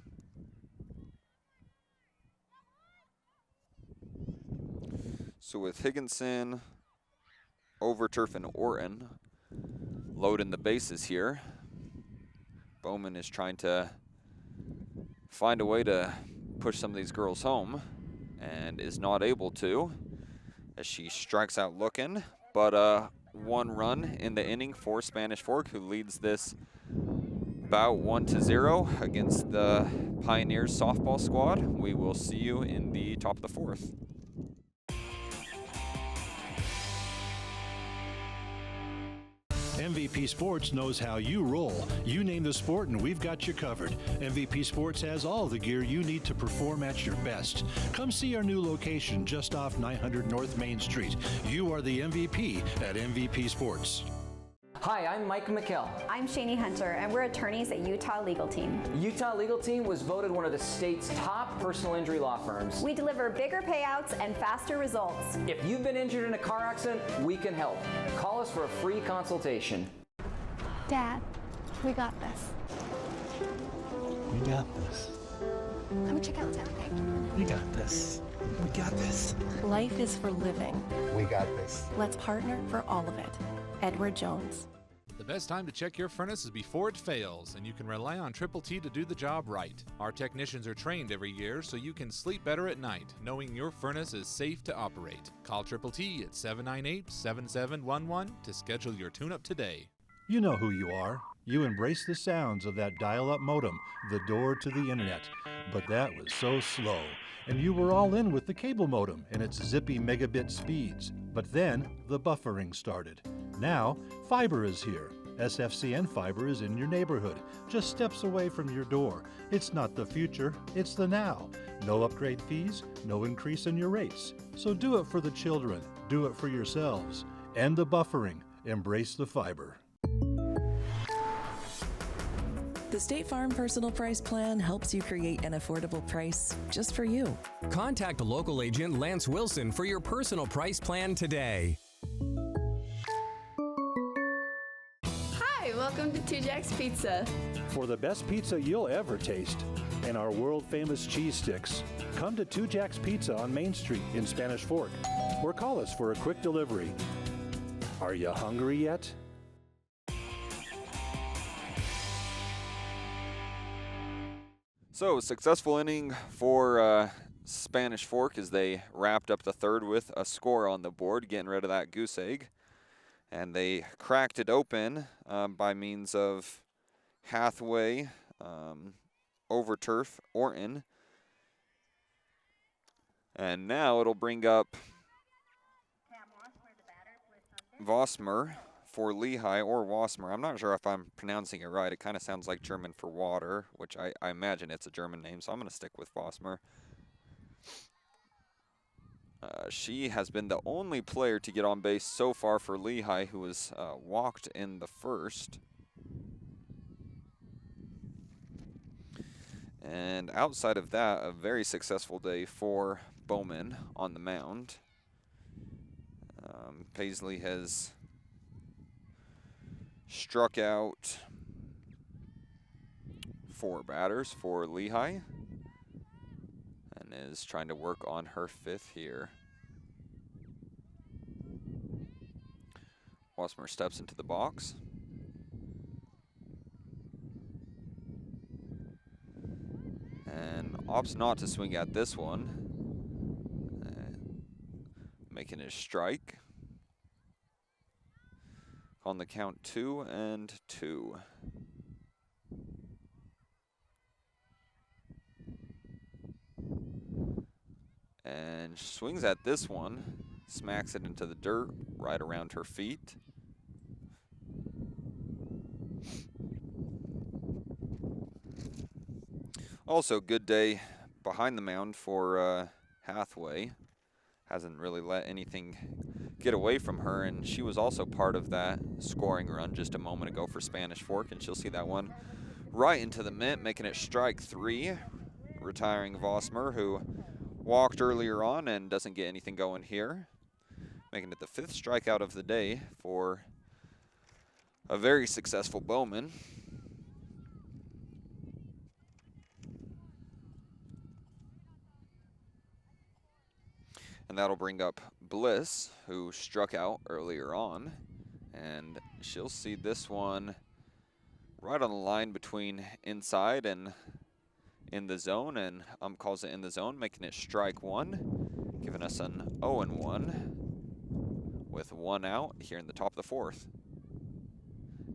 [SPEAKER 1] So with Higginson, Overturf, and Orton loading the bases here, Bowman is trying to find a way to push some of these girls home and is not able to, as she strikes out looking. But 1 run in the inning for Spanish Fork, who leads this bout 1-0 against the Pioneers softball squad. We will see you in the top of the 4th.
[SPEAKER 2] MVP Sports knows how you roll. You name the sport and we've got you covered. MVP Sports has all the gear you need to perform at your best. Come see our new location just off 900 North Main Street. You are the MVP at MVP Sports.
[SPEAKER 3] Hi, I'm Mike McKell.
[SPEAKER 4] I'm Shani Hunter, and we're attorneys at Utah Legal Team.
[SPEAKER 3] Utah Legal Team was voted one of the state's top personal injury law firms.
[SPEAKER 4] We deliver bigger payouts and faster results.
[SPEAKER 3] If you've been injured in a car accident, we can help. Call us for a free consultation.
[SPEAKER 5] Dad, we got this.
[SPEAKER 6] We got this.
[SPEAKER 5] Come check out town, okay?
[SPEAKER 6] We got this. We got this.
[SPEAKER 7] Life is for living.
[SPEAKER 6] We got this.
[SPEAKER 7] Let's partner for all of it. Edward Jones.
[SPEAKER 8] The best time to check your furnace is before it fails, and you can rely on Triple T to do the job right. Our technicians are trained every year so you can sleep better at night, knowing your furnace is safe to operate. Call Triple T at 798-7711 to schedule your tune-up today.
[SPEAKER 2] You know who you are. You embrace the sounds of that dial-up modem, the door to the internet. But that was so slow. And you were all in with the cable modem and its zippy megabit speeds. But then the buffering started. Now, fiber is here. SFCN fiber is in your neighborhood, just steps away from your door. It's not the future, it's the now. No upgrade fees, no increase in your rates. So do it for the children, do it for yourselves. End the buffering, embrace the fiber.
[SPEAKER 9] The State Farm Personal Price Plan helps you create an affordable price just for you.
[SPEAKER 10] Contact local agent Lance Wilson for your personal price plan today.
[SPEAKER 11] Hi, welcome to Two Jacks Pizza.
[SPEAKER 2] For the best pizza you'll ever taste and our world-famous cheese sticks, come to Two Jacks Pizza on Main Street in Spanish Fork or call us for a quick delivery. Are you hungry yet?
[SPEAKER 1] So, successful inning for Spanish Fork as they wrapped up the third with a score on the board, getting rid of that goose egg. And they cracked it open by means of Hathaway, over turf, Orton. And now it'll bring up Vossmer for Lehi, or Wassmer. I'm not sure if I'm pronouncing it right. It kind of sounds like German for water, which I imagine it's a German name, so I'm going to stick with Vossmer. She has been the only player to get on base so far for Lehi, who was walked in the first. And outside of that, a very successful day for Bowman on the mound. Paisley has struck out 4 batters for Lehi and is trying to work on her 5th here. Wassmer steps into the box. And opts not to swing at this one. Making his strike. On the count 2-2. And swings at this one, smacks it into the dirt right around her feet. Also, good day behind the mound for Hathaway. Hasn't really let anything get away from her, and she was also part of that scoring run just a moment ago for Spanish Fork, and she'll see that one right into the mitt, making it strike 3, retiring Vossmer, who walked earlier on and doesn't get anything going here, making it the 5th strikeout of the day for a very successful Bowman. And that'll bring up Bliss, who struck out earlier on. And she'll see this one right on the line between inside and in the zone. And calls it in the zone, making it strike 1, giving us an 0-1 with 1 out here in the top of the 4th.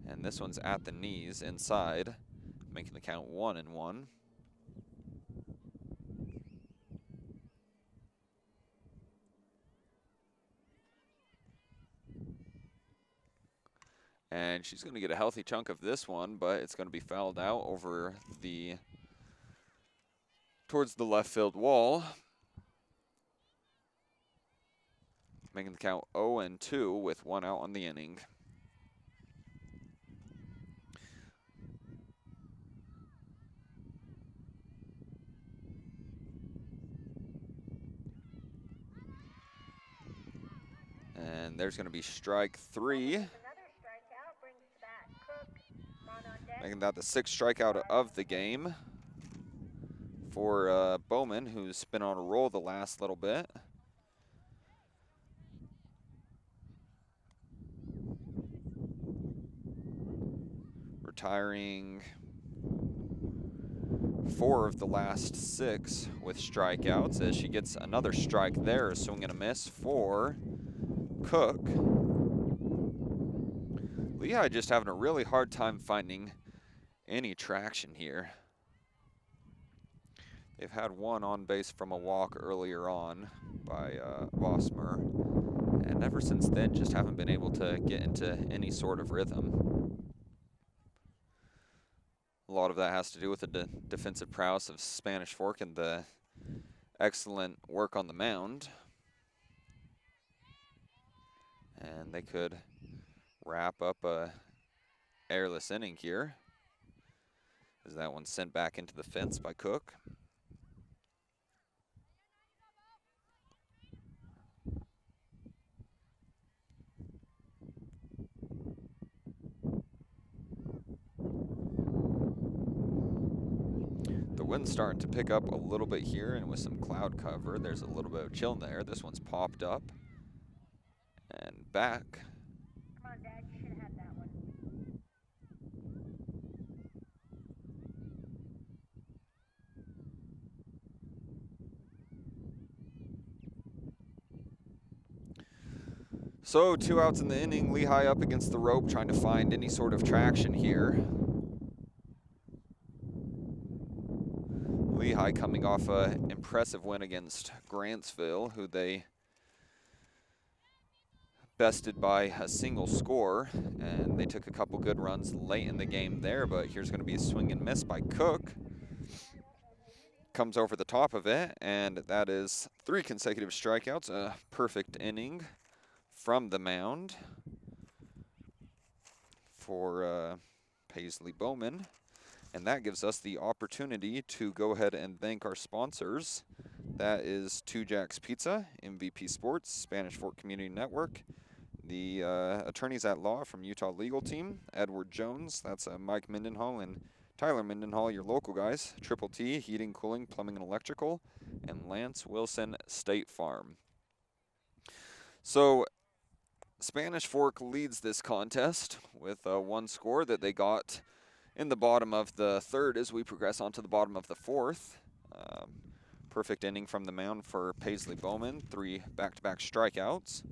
[SPEAKER 1] And this one's at the knees inside, making the count 1-1. And she's going to get a healthy chunk of this one, but it's going to be fouled out over towards the left field wall, making the count 0-2 with 1 out on the inning. And there's going to be strike 3. Making that the 6th strikeout of the game for Bowman, who's been on a roll the last little bit. Retiring 4 of the last 6 with strikeouts as she gets another strike there. A swing and a miss for Cook. Lehi just having a really hard time finding any traction here. They've had one on base from a walk earlier on by Vossmer, and ever since then just haven't been able to get into any sort of rhythm. A lot of that has to do with the defensive prowess of Spanish Fork and the excellent work on the mound. And they could wrap up a airless inning here, as that one's sent back into the fence by Cook. The wind's starting to pick up a little bit here, and with some cloud cover, there's a little bit of chill in the air. This one's popped up and back.
[SPEAKER 12] Come on, Dad, you should have had that one.
[SPEAKER 1] So 2 outs in the inning, Lehi up against the rope trying to find any sort of traction here. Lehi coming off an impressive win against Grantsville, who they bested by a single score, and they took a couple good runs late in the game there, but here's going to be a swing and miss by Cook. Comes over the top of it, and that is 3 consecutive strikeouts, a perfect inning from the mound for Paisley Bowman. And that gives us the opportunity to go ahead and thank our sponsors. That is Two Jacks Pizza, MVP Sports, Spanish Fork Community Network, the attorneys at law from Utah Legal Team, Edward Jones, that's Mike Mendenhall, and Tyler Mendenhall, your local guys, Triple T, Heating, Cooling, Plumbing, and Electrical, and Lance Wilson, State Farm. So Spanish Fork leads this contest with 1 score that they got in the bottom of the 3rd as we progress on to the bottom of the 4th. Perfect inning from the mound for Paisley Bowman, 3 back-to-back strikeouts.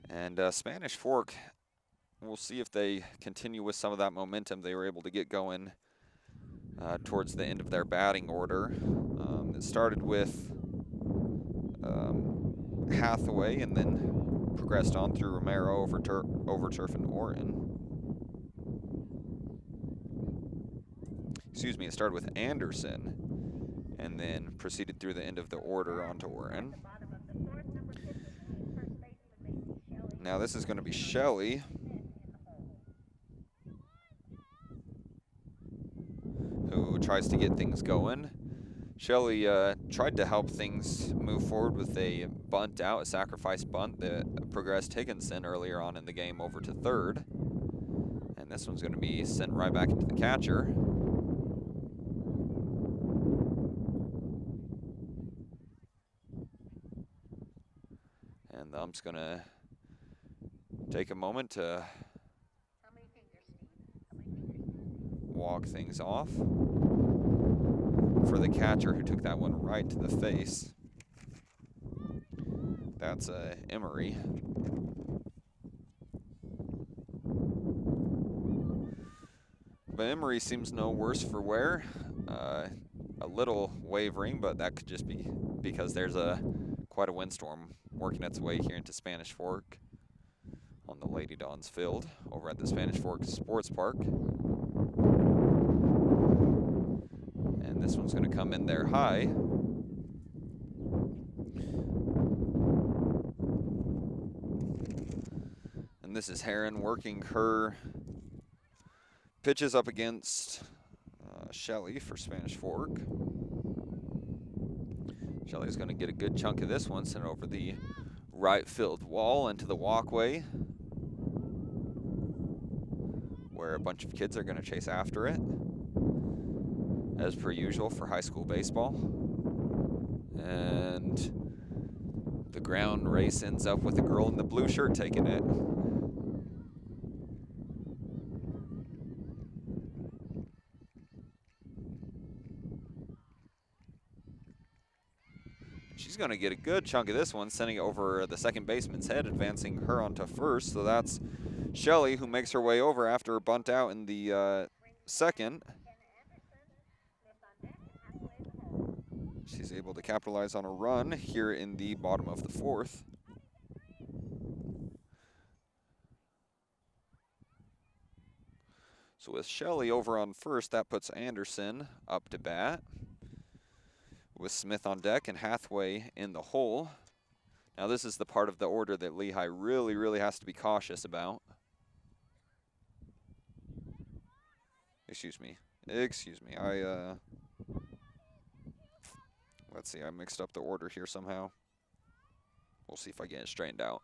[SPEAKER 1] And Spanish Fork, we'll see if they continue with some of that momentum they were able to get going towards the end of their batting order. It started with Hathaway and then progressed on through Romero, Overturf, and Orton. Excuse me, it started with Anderson and then proceeded through the end of the order onto Orton. Now this is going to be Shelley, who tries to get things going. Shelley tried to help things move forward with a bunt out, a sacrifice bunt that progressed Higginson earlier on in the game over to 3rd. And this one's going to be sent right back into the catcher. And the ump's going to take a moment to walk things off for the catcher who took that one right to the face. That's Emery. But Emery seems no worse for wear. A little wavering, but that could just be because there's quite a windstorm working its way here into Spanish Fork. on the Lady Dons field over at the Spanish Fork Sports Park. And this one's going to come in there high. And this is Heron working her pitches up against Shelley for Spanish Fork. Shelley's going to get a good chunk of this one, sent over the right field wall into the walkway, where a bunch of kids are going to chase after it, as per usual for high school baseball. And the ground race ends up with a girl in the blue shirt taking it. She's going to get a good chunk of this one, sending it over the second baseman's head, advancing her onto first. So that's Shelley, who makes her way over after a bunt out in the second. She's able to capitalize on a run here in the bottom of the fourth. So with Shelley over on first, that puts Anderson up to bat, with Smith on deck and Hathaway in the hole. Now this is the part of the order that Lehi really has to be cautious about. Excuse me. Let's see, I mixed up the order here somehow. We'll see if I get it straightened out.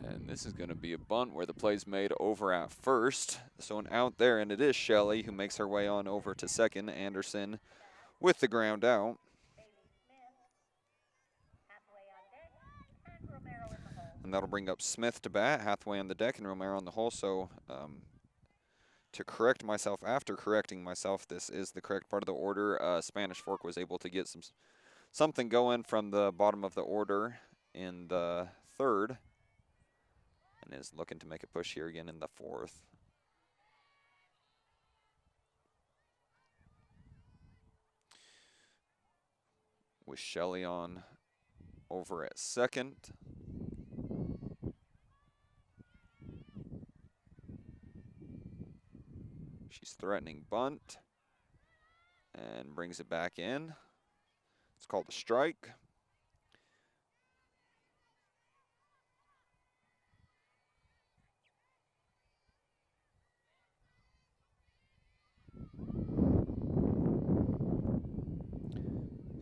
[SPEAKER 1] And this is going to be a bunt where the play's made over at first. So an out there, and it is Shelley who makes her way on over to second. Anderson with the ground out. And that'll bring up Smith to bat, Hathaway on the deck, and Romero on the hole. So to correct myself after correcting myself, this is the correct part of the order. Spanish Fork was able to get something going from the bottom of the order in the third, and is looking to make a push here again in the fourth. With Shelley on over at second. She's threatening bunt and brings it back in. It's called a strike.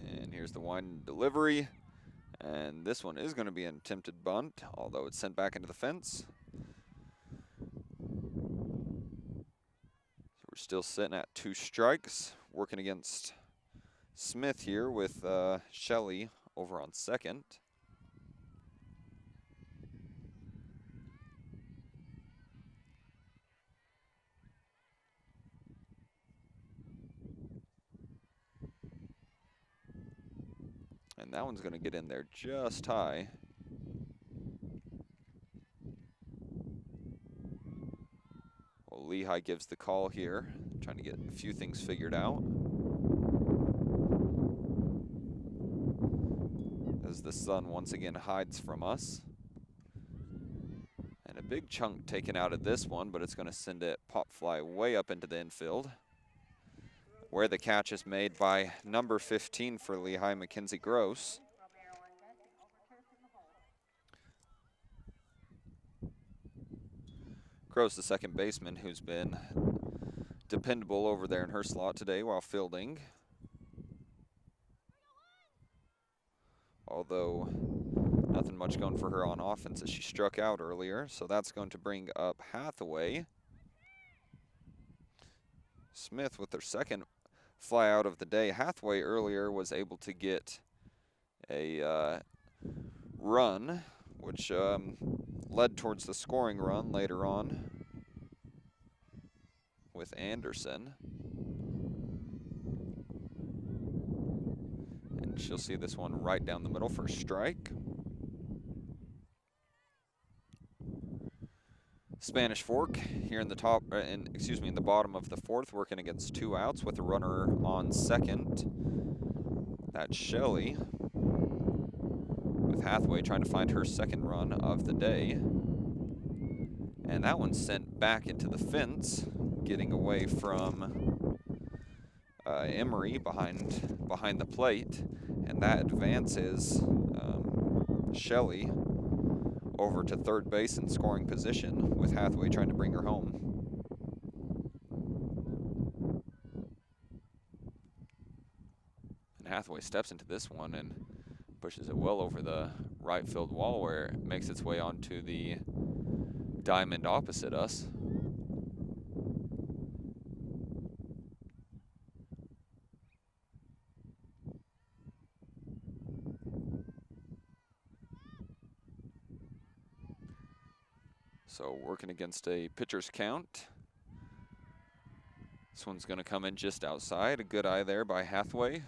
[SPEAKER 1] And here's the wind delivery. And this one is going to be an attempted bunt, although it's sent back into the fence. We're still sitting at 2 strikes, working against Smith here with Shelley over on second. And that one's going to get in there just high. Well, Lehi gives the call here, trying to get a few things figured out. As the sun once again hides from us. And a big chunk taken out of this one, but it's going to send it pop fly way up into the infield, where the catch is made by number 15 for Lehi, Mackenzie Gross. Gross, the second baseman, who's been dependable over there in her slot today while fielding. Although nothing much going for her on offense as she struck out earlier. So that's going to bring up Hathaway. Smith with their second fly out of the day. Hathaway earlier was able to get a run, which led towards the scoring run later on with Anderson. And she'll see this one right down the middle for a strike. Spanish Fork here in the top, in the bottom of the fourth, working against 2 outs with a runner on second. That's Shelley, with Hathaway trying to find her second run of the day. And that one's sent back into the fence, getting away from Emery behind the plate, and that advances Shelley over to third base in scoring position, with Hathaway trying to bring her home. And Hathaway steps into this one and pushes it well over the right field wall, where it makes its way onto the diamond opposite us. So working against a pitcher's count. This one's going to come in just outside. A good eye there by Hathaway.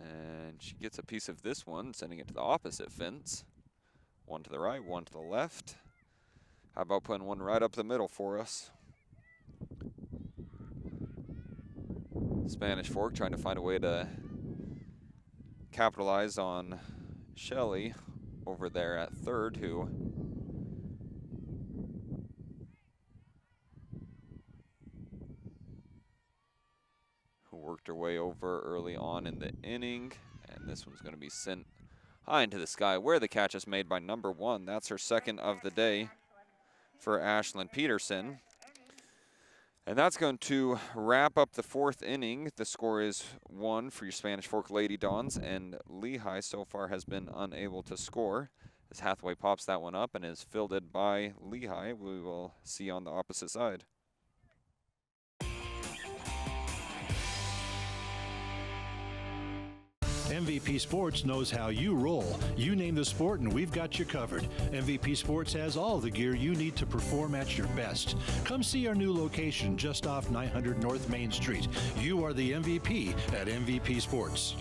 [SPEAKER 1] And she gets a piece of this one, sending it to the opposite fence. One to the right, one to the left. How about putting one right up the middle for us? Spanish Fork trying to find a way to capitalize on Shelley over there at third, who worked her way over early on in the inning. And this one's going to be sent high into the sky, where the catch is made by number 1. That's her second of the day for Ashlyn Peterson. And that's going to wrap up the 4th inning. The score is 1 for your Spanish Fork Lady Dons, and Lehi so far has been unable to score. As Hathaway pops that one up and is fielded by Lehi, we will see on the opposite side.
[SPEAKER 2] MVP Sports knows how you roll. You name the sport and we've got you covered. MVP Sports has all the gear you need to perform at your best. Come see our new location just off 900 North Main Street. You are the MVP at MVP Sports.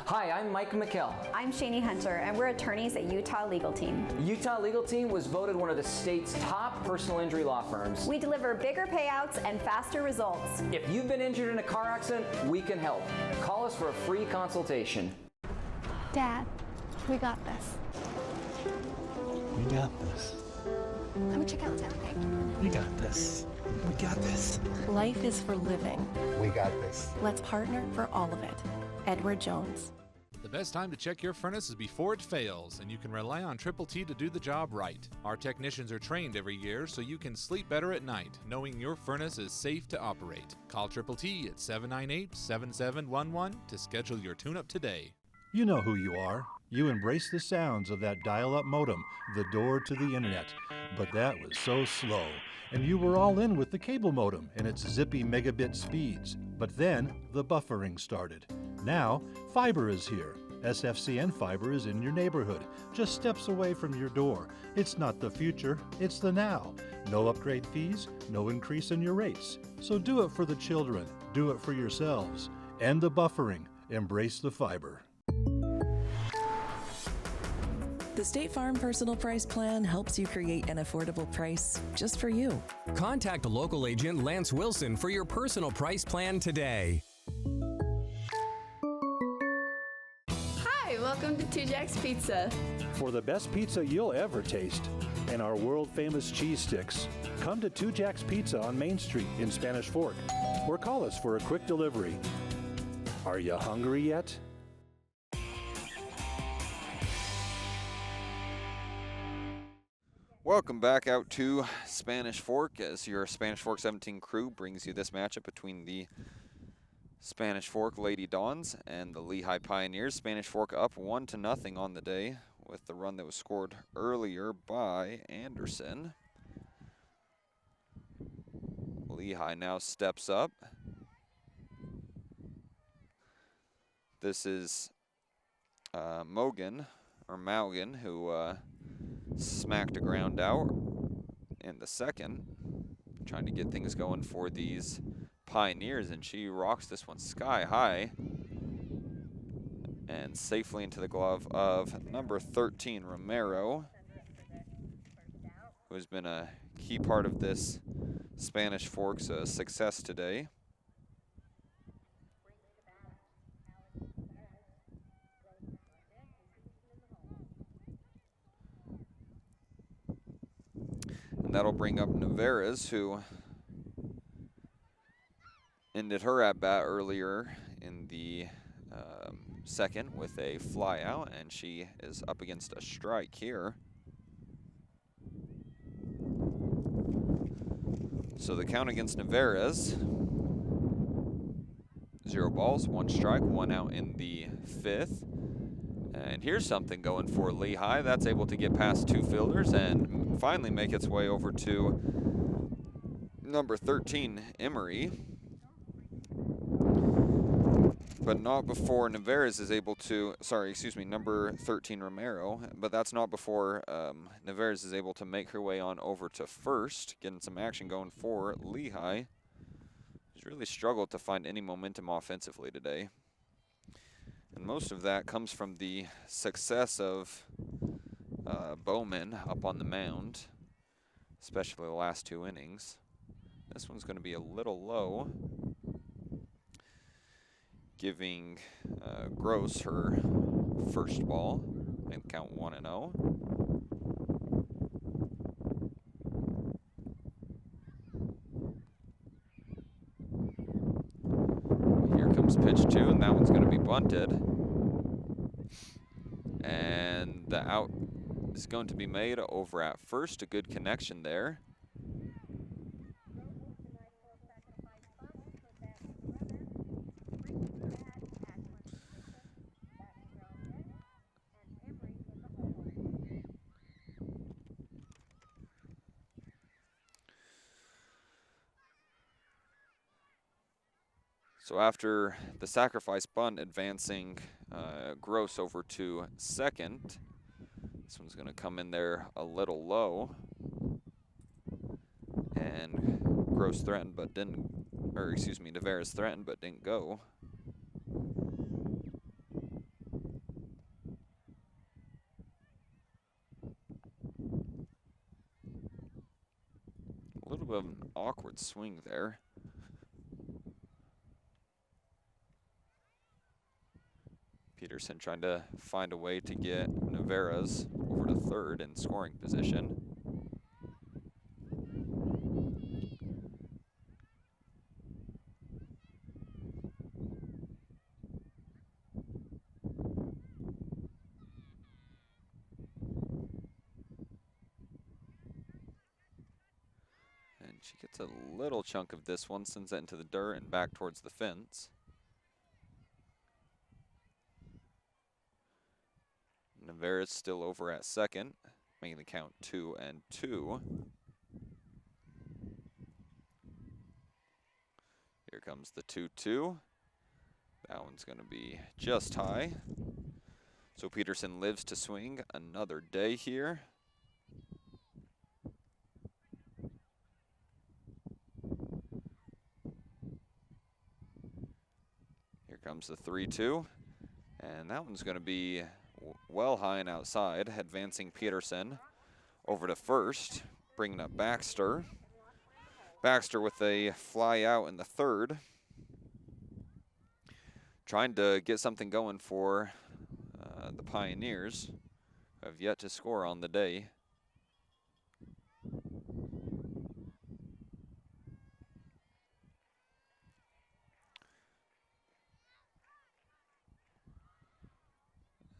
[SPEAKER 3] Hi, I'm Mike McKell.
[SPEAKER 4] I'm Shani Hunter, and we're attorneys at Utah Legal Team.
[SPEAKER 3] Utah Legal Team was voted one of the state's top personal injury law firms.
[SPEAKER 4] We deliver bigger payouts and faster results.
[SPEAKER 3] If you've been injured in a car accident, we can help. Call us for a free consultation.
[SPEAKER 5] Dad, we got this.
[SPEAKER 6] We got this.
[SPEAKER 5] Let me check out town, okay?
[SPEAKER 6] We got this. We got this.
[SPEAKER 7] Life is for living.
[SPEAKER 6] We got this.
[SPEAKER 7] Let's partner for all of it. Edward Jones.
[SPEAKER 8] The best time to check your furnace is before it fails, and you can rely on Triple T to do the job right. Our technicians are trained every year so you can sleep better at night, knowing your furnace is safe to operate. Call Triple T at 798-7711 to schedule your tune-up today.
[SPEAKER 2] You know who you are. You embrace the sounds of that dial-up modem, the door to the internet. But that was so slow. And you were all in with the cable modem and its zippy megabit speeds. But then the buffering started. Now, fiber is here. SFCN fiber is in your neighborhood, just steps away from your door. It's not the future, it's the now. No upgrade fees, no increase in your rates. So do it for the children, do it for yourselves. End the buffering, embrace the fiber.
[SPEAKER 9] The State Farm Personal Price Plan helps you create an affordable price just for you.
[SPEAKER 10] Contact local agent Lance Wilson for your personal price plan today.
[SPEAKER 11] Hi, welcome to Two Jacks Pizza.
[SPEAKER 2] For the best pizza you'll ever taste and our world-famous cheese sticks, come to Two Jacks Pizza on Main Street in Spanish Fork, or call us for a quick delivery. Are you hungry yet?
[SPEAKER 1] Welcome back out to Spanish Fork as your Spanish Fork 17 crew brings you this matchup between the Spanish Fork Lady Dons and the Lehi Pioneers. Spanish Fork up 1-0 on the day with the run that was scored earlier by Anderson. Lehi now steps up. This is Maugan, who smacked a ground out in the second, trying to get things going for these Pioneers, and she rocks this one sky high and safely into the glove of number 13, Romero, who has been a key part of this Spanish Forks success today. And that'll bring up Navarez, who ended her at bat earlier in the second with a fly out, and she is up against a strike here. So the count against Navarez, 0 balls, 1 strike, 1 out in the 5th. And here's something going for Lehi. That's able to get past 2 fielders and finally make its way over to number 13, Emery. But not before Navarez is able to, number 13, Romero. But that's not before Navarez is able to make her way on over to first, getting some action going for Lehi. He's really struggled to find any momentum offensively today. And most of that comes from the success of Bowman up on the mound, especially the last 2 innings. This one's going to be a little low, giving Gross her first ball and count 1-0. Here comes pitch 2, and that one's going to be bunted. And the out is going to be made over at first. A good connection there. So after the sacrifice bunt, advancing Gross over to second. This one's going to come in there a little low. And Gross threatened but didn't, Navarez threatened but didn't go. A little bit of an awkward swing there. Peterson trying to find a way to get Navarez over to third in scoring position. And she gets a little chunk of this one, sends it into the dirt and back towards the fence. Navarez still over at second, making the count 2-2. Here comes the 2-2. That one's going to be just high. So Peterson lives to swing another day here. Here comes the 3-2. And that one's going to be well high and outside, advancing Peterson over to first, bringing up Baxter. Baxter with a fly out in the third. Trying to get something going for the Pioneers, who have yet to score on the day.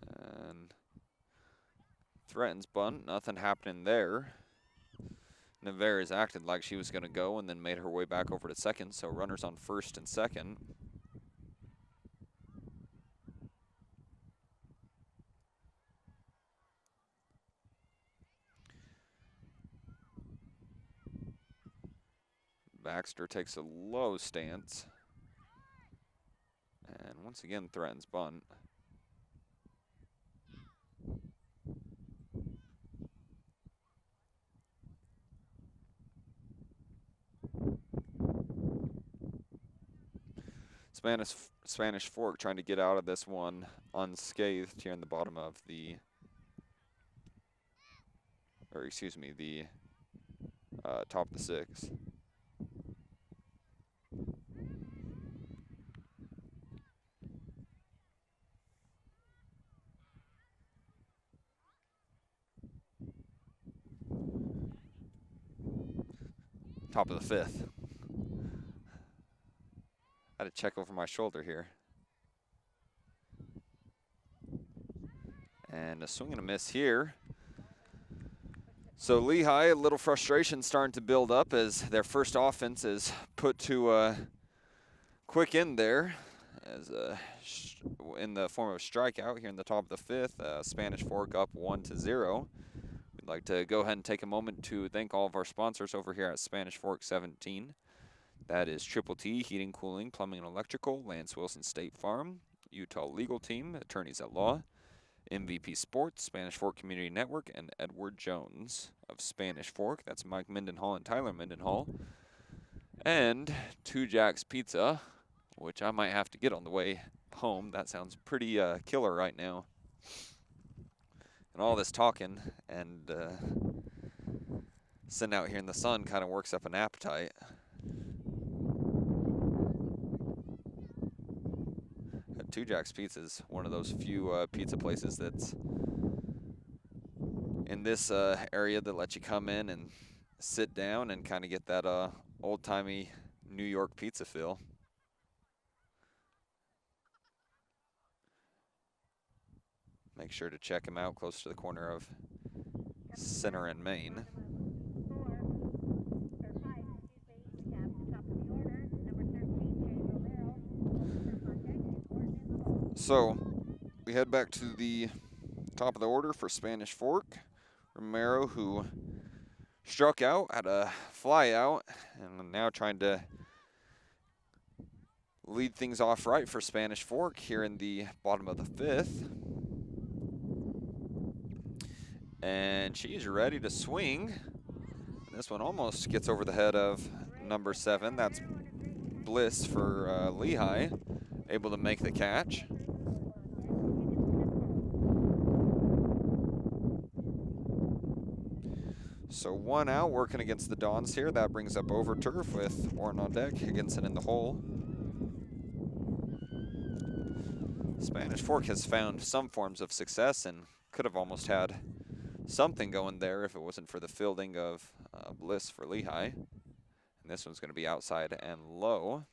[SPEAKER 1] And threatens bunt, nothing happening there. Navarez acted like she was going to go and then made her way back over to second, so runners on first and second. Baxter takes a low stance and once again threatens bunt. Spanish Fork trying to get out of this one unscathed here in the bottom of the, or excuse me, the top of the 6. Top of the 5th. I had to check over my shoulder here. And a swing and a miss here. So Lehi, a little frustration starting to build up as their first offense is put to a quick end there, as in the form of a strikeout here in the top of the 5th. Spanish Fork up 1-0. We'd like to go ahead and take a moment to thank all of our sponsors over here at Spanish Fork 17. That is Triple T, Heating, Cooling, Plumbing, and Electrical, Lance Wilson State Farm, Utah Legal Team, Attorneys at Law, MVP Sports, Spanish Fork Community Network, and Edward Jones of Spanish Fork. That's Mike Mendenhall and Tyler Mendenhall. And Two Jacks Pizza, which I might have to get on the way home. That sounds pretty killer right now. And all this talking and sitting out here in the sun kind of works up an appetite. Two Jacks Pizza is one of those few pizza places that's in this area that lets you come in and sit down and kind of get that old-timey New York pizza feel. Make sure to check them out close to the corner of Center and Main. So we head back to the top of the order for Spanish Fork. Romero, who struck out, had a fly out, and now trying to lead things off right for Spanish Fork here in the bottom of the 5th. And she's ready to swing. This one almost gets over the head of number 7. That's Bliss for Lehi, able to make the catch. So 1 out, working against the Dons here. That brings up over turf with Orton on deck, Higginson in the hole. Spanish Fork has found some forms of success and could have almost had something going there if it wasn't for the fielding of Bliss for Lehi. And this one's going to be outside and low.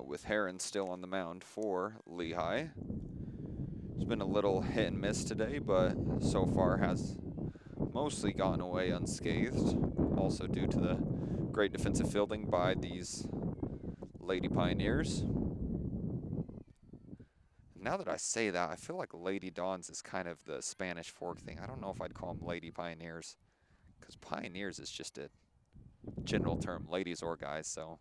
[SPEAKER 1] With Heron still on the mound for Lehi. It's been a little hit and miss today, but so far has mostly gotten away unscathed. Also due to the great defensive fielding by these Lady Pioneers. Now that I say that, I feel like Lady Dons is kind of the Spanish Fork thing. I don't know if I'd call them Lady Pioneers, because Pioneers is just a general term, ladies or guys, so.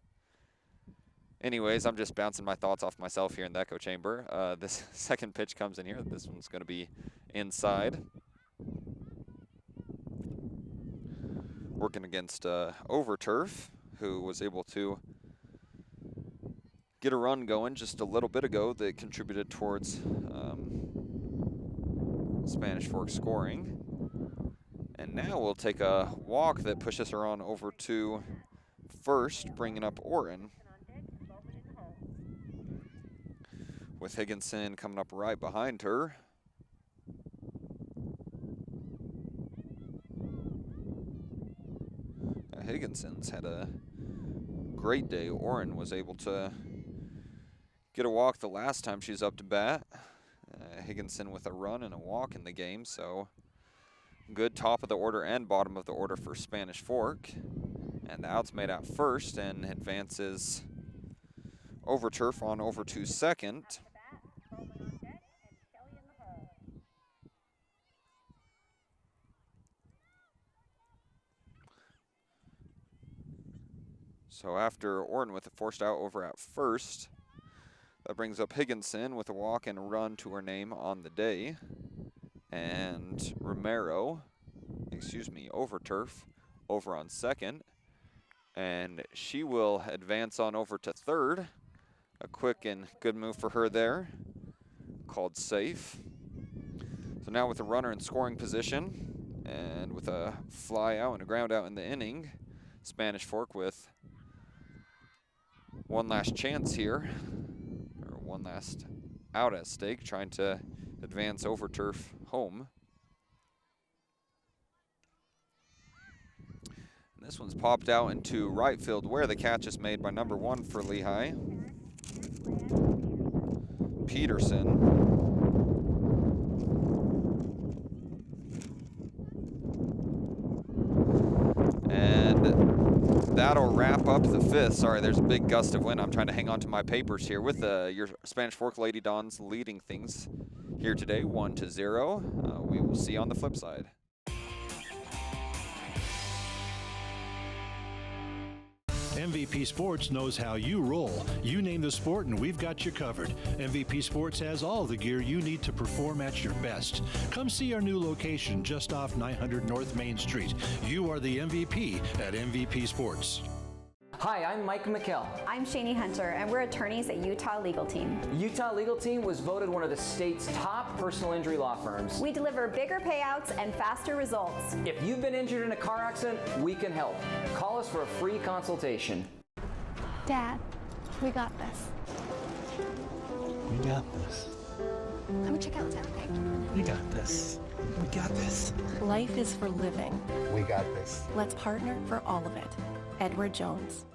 [SPEAKER 1] Anyways, I'm just bouncing my thoughts off myself here in the echo chamber. This second pitch comes in here. This one's going to be inside. Working against Overturf, who was able to get a run going just a little bit ago that contributed towards Spanish Fork scoring. And now we'll take a walk that pushes her on over to first, bringing up Orton. With Higginson coming up right behind her. Higginson's had a great day. Orrin was able to get a walk the last time she's up to bat. Higginson with a run and a walk in the game, so good top of the order and bottom of the order for Spanish Fork. And the out's made at first and advances Overturf on over to second. So after Orton with a forced out over at first, that brings up Higginson with a walk and a run to her name on the day. And Overturf over on second. And she will advance on over to third. A quick and good move for her there. Called safe. So now with a runner in scoring position and with a fly out and a ground out in the inning, Spanish Fork with one last chance here, or one last out at stake, trying to advance over turf home. And this one's popped out into right field where the catch is made by number 1 for Lehi, Peterson. And that'll wrap up the 5th. Sorry, there's a big gust of wind. I'm trying to hang on to my papers here with your Spanish Fork Lady Dons leading things here today, 1-0. We will see you on the flip side.
[SPEAKER 2] MVP Sports knows how you roll. You name the sport and we've got you covered. MVP Sports has all the gear you need to perform at your best. Come see our new location just off 900 North Main Street. You are the MVP at MVP Sports.
[SPEAKER 3] Hi, I'm Mike McKell.
[SPEAKER 4] I'm Shani Hunter, and we're attorneys at Utah Legal Team.
[SPEAKER 3] Utah Legal Team was voted one of the state's top personal injury law firms.
[SPEAKER 4] We deliver bigger payouts and faster results.
[SPEAKER 3] If you've been injured in a car accident, we can help. Call us for a free consultation.
[SPEAKER 5] Dad, we got this.
[SPEAKER 6] We got this.
[SPEAKER 5] Let me check out town, okay?
[SPEAKER 6] We got this. We got this.
[SPEAKER 7] Life is for living.
[SPEAKER 6] We got this.
[SPEAKER 7] Let's partner for all of it. Edward Jones.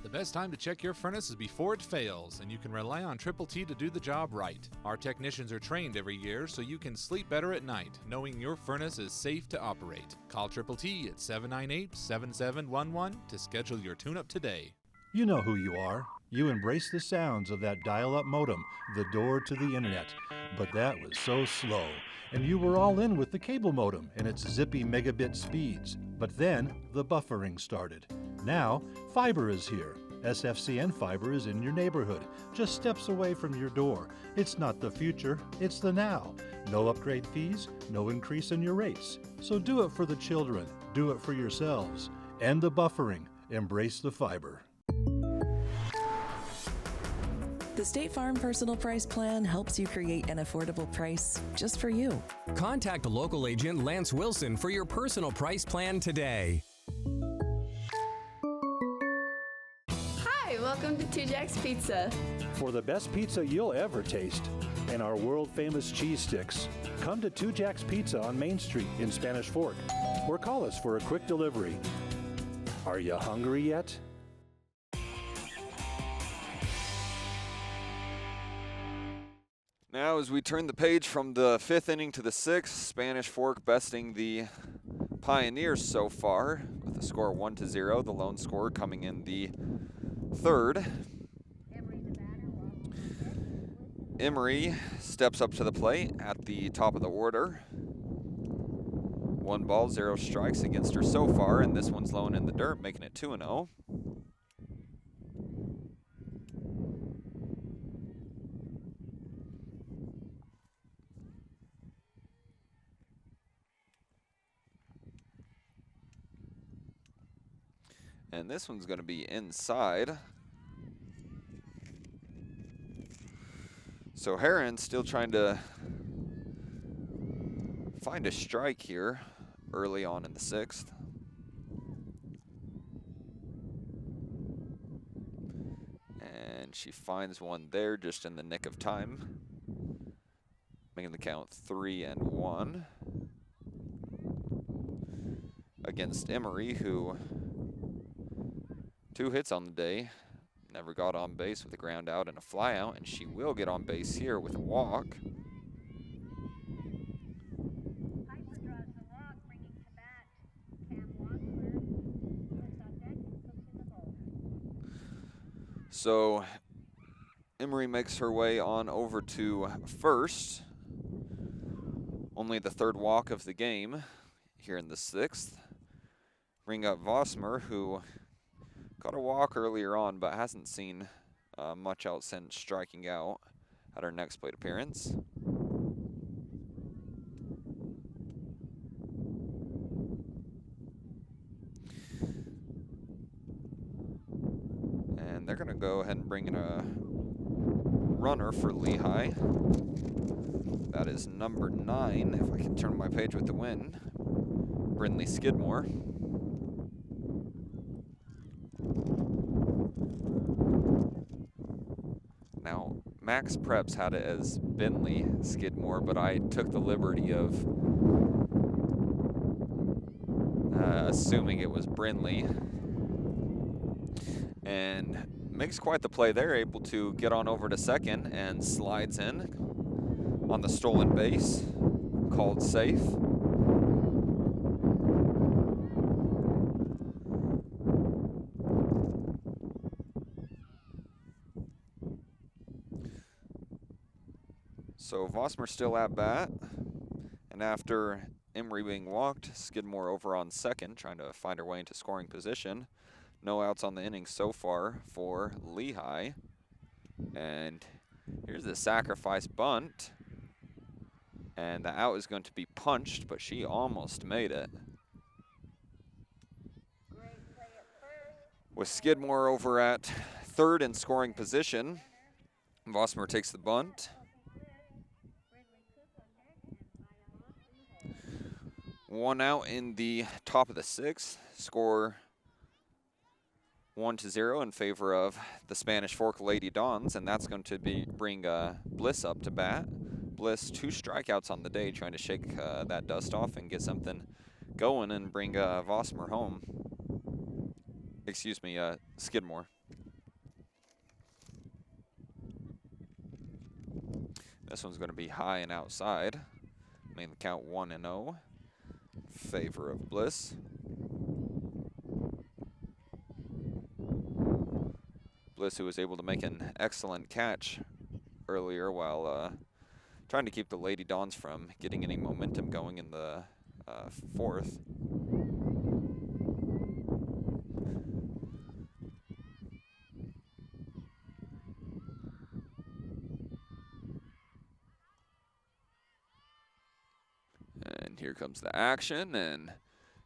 [SPEAKER 8] The best time to check your furnace is before it fails, and you can rely on Triple T to do the job right. Our technicians are trained every year so you can sleep better at night, knowing your furnace is safe to operate. Call Triple T at 798-7711 to schedule your tune-up today.
[SPEAKER 2] You know who you are. You embrace the sounds of that dial-up modem, the door to the internet. But that was so slow. And you were all in with the cable modem and its zippy megabit speeds. But then the buffering started. Now, fiber is here. SFCN fiber is in your neighborhood, just steps away from your door. It's not the future, it's the now. No upgrade fees, no increase in your rates. So do it for the children, do it for yourselves. End the buffering, embrace the fiber.
[SPEAKER 9] The State Farm Personal Price Plan helps you create an affordable price just for you.
[SPEAKER 10] Contact local agent Lance Wilson for your personal price plan today.
[SPEAKER 11] Hi, welcome to Two Jack's Pizza.
[SPEAKER 2] For the best pizza you'll ever taste and our world-famous cheese sticks, come to Two Jack's Pizza on Main Street in Spanish Fork or call us for a quick delivery. Are you hungry yet?
[SPEAKER 1] Now as we turn the page from the 5th inning to the 6th, Spanish Fork besting the Pioneers so far with a score 1-0, the lone scorer coming in the 3rd. Emery steps up to the plate at the top of the order. 1 ball, 0 strikes against her so far, and this one's low in the dirt, making it 2-0. And this one's going to be inside. So Heron still trying to find a strike here early on in the 6th. And she finds one there just in the nick of time, making the count 3-1 against Emery, who 2 hits on the day, never got on base with a ground out and a fly out, and she will get on base here with a walk. So Emery makes her way on over to first. Only the 3rd walk of the game here in the 6th. Bring up Vosmer, who got a walk earlier on, but hasn't seen much out since striking out at her next plate appearance. going to go ahead and bring in a runner for Lehi. That is number 9, if I can turn my page with the wind, Brindley Skidmore. Now, Max Preps had it as Bentley Skidmore, but I took the liberty of assuming it was Brindley. And makes quite the play there, able to get on over to second and slides in on the stolen base, called safe. So Vossmer still at bat, and after Emery being walked, Skidmore over on second, trying to find her way into scoring position. No outs on the inning so far for Lehi. And here's the sacrifice bunt. And the out is going to be punched, but she almost made it. With Skidmore over at third in scoring position, Vossmer takes the bunt. One out in the top of the 6th. Score 1-0 in favor of the Spanish Fork Lady Dons, and that's going to bring Bliss up to bat. Bliss 2 strikeouts on the day, trying to shake that dust off and get something going and bring Vossmer home. Excuse me, Skidmore. This one's going to be high and outside. Making the count 1-0 in favor of Bliss. Bliss, who was able to make an excellent catch earlier while trying to keep the Lady Dons from getting any momentum going in the 4th. And here comes the action, and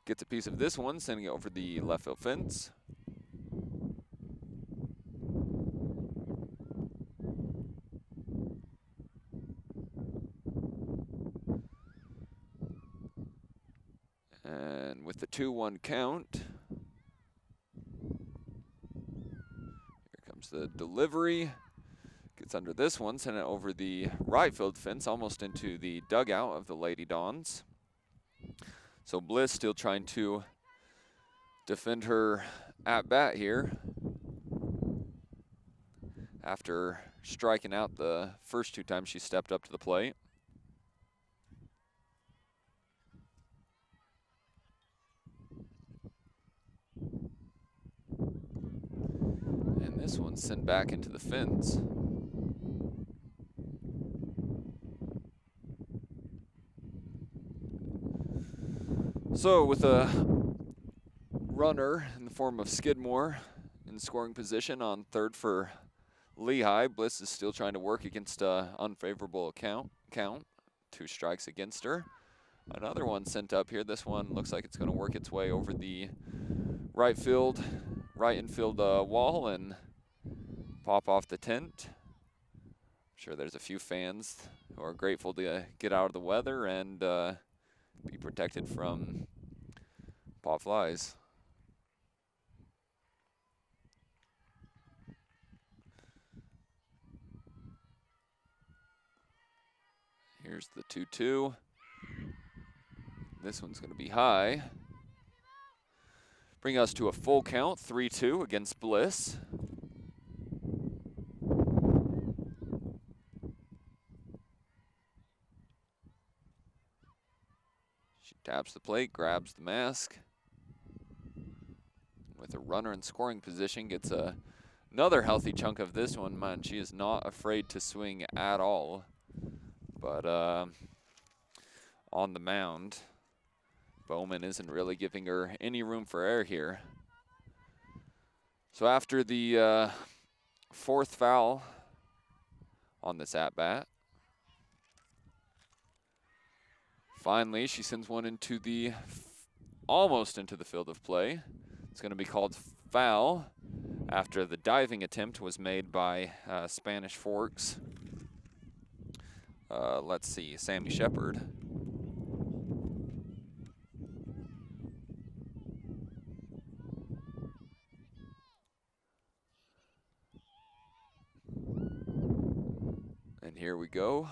[SPEAKER 1] gets a piece of this one, sending it over the left field fence. And with the 2-1 count, here comes the delivery. Gets under this one, send it over the right field fence, almost into the dugout of the Lady Dons. So Bliss still trying to defend her at bat here after striking out the first 2 times she stepped up to the plate. And this one's sent back into the fence. So with a runner in the form of Skidmore in scoring position on third for Lehi, Bliss is still trying to work against an unfavorable count. 2 strikes against her. Another one sent up here. This one looks like it's going to work its way over the right infield wall and pop off the tent. I'm sure there's a few fans who are grateful to get out of the weather and be protected from pop flies. Here's the 2-2. This one's going to be high. Bring us to a full count, 3-2 against Bliss. She taps the plate, grabs the mask. With a runner in scoring position, gets another healthy chunk of this one. Man, she is not afraid to swing at all. But on the mound, Bowman isn't really giving her any room for error here. So after the 4th foul on this at-bat, finally she sends one into almost into the field of play. It's going to be called foul after the diving attempt was made by Spanish Forks. Let's see, Sammy Shepard. And here we go.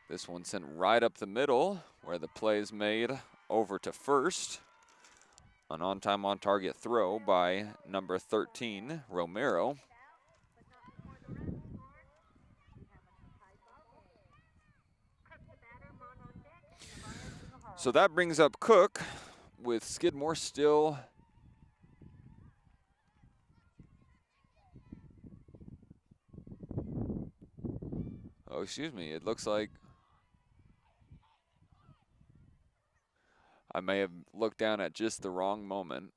[SPEAKER 1] This one sent right up the middle where the play is made over to first. An on-time, on-target throw by number 13, Romero. So that brings up Cook with Skidmore still. Oh, excuse me, it looks like I may have looked down at just the wrong moment.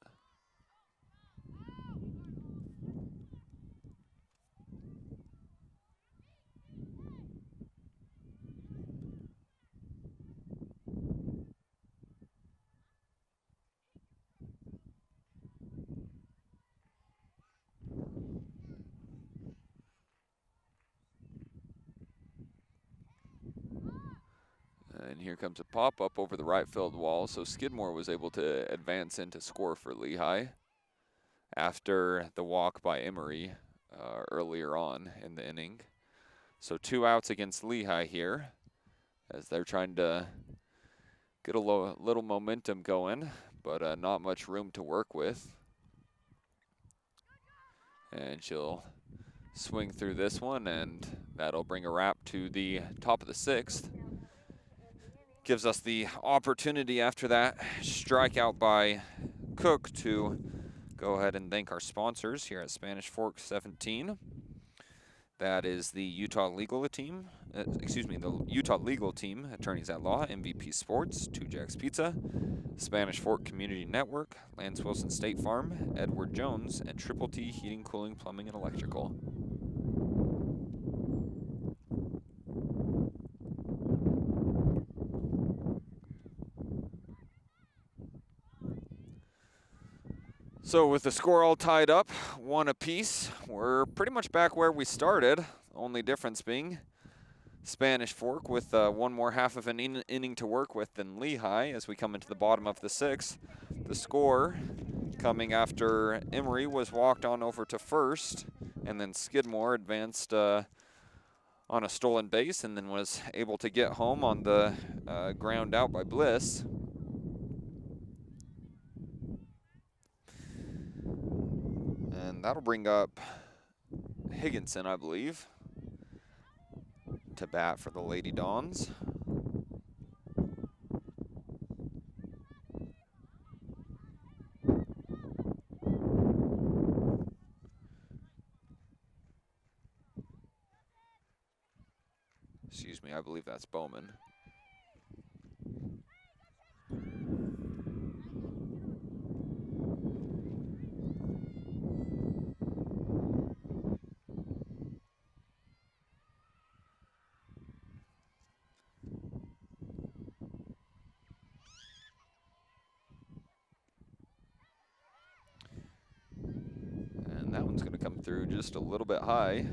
[SPEAKER 1] And here comes a pop-up over the right field wall, so Skidmore was able to advance in to score for Lehi after the walk by Emery earlier on in the inning. So 2 outs against Lehi here as they're trying to get a little momentum going, but not much room to work with. And she'll swing through this one, and that'll bring a wrap to the top of the 6th. Gives us the opportunity after that strikeout by Cook to go ahead and thank our sponsors here at Spanish Fork 17. That is the Utah Legal Team, the Utah Legal Team, Attorneys at Law, MVP Sports, Two Jacks Pizza, Spanish Fork Community Network, Lance Wilson State Farm, Edward Jones, and Triple T Heating, Cooling, Plumbing, and Electrical. So with the score all tied up, 1 apiece, we're pretty much back where we started. Only difference being Spanish Fork with one more half of an inning to work with than Lehi as we come into the bottom of the 6th. The score coming after Emery was walked on over to first, and then Skidmore advanced on a stolen base and then was able to get home on the ground out by Bliss. And that'll bring up Higginson, I believe, to bat for the Lady Dons. Excuse me, I believe that's Bowman. And that one's going to come through just a little bit high.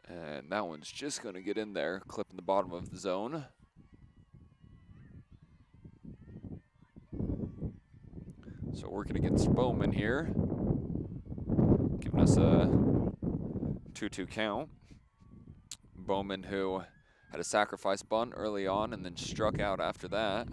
[SPEAKER 1] And that one's just going to get in there, clipping the bottom of the zone. So working against Bowman here, giving us a 2-2 count. Bowman, who had a sacrifice bunt early on and then struck out after that.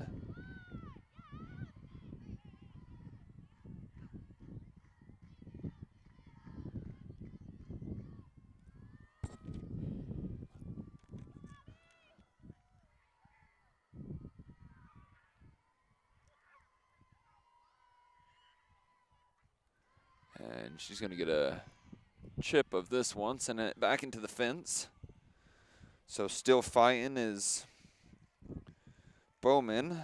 [SPEAKER 1] And she's going to get a chip of this one, send it back into the fence. So still fighting is Bowman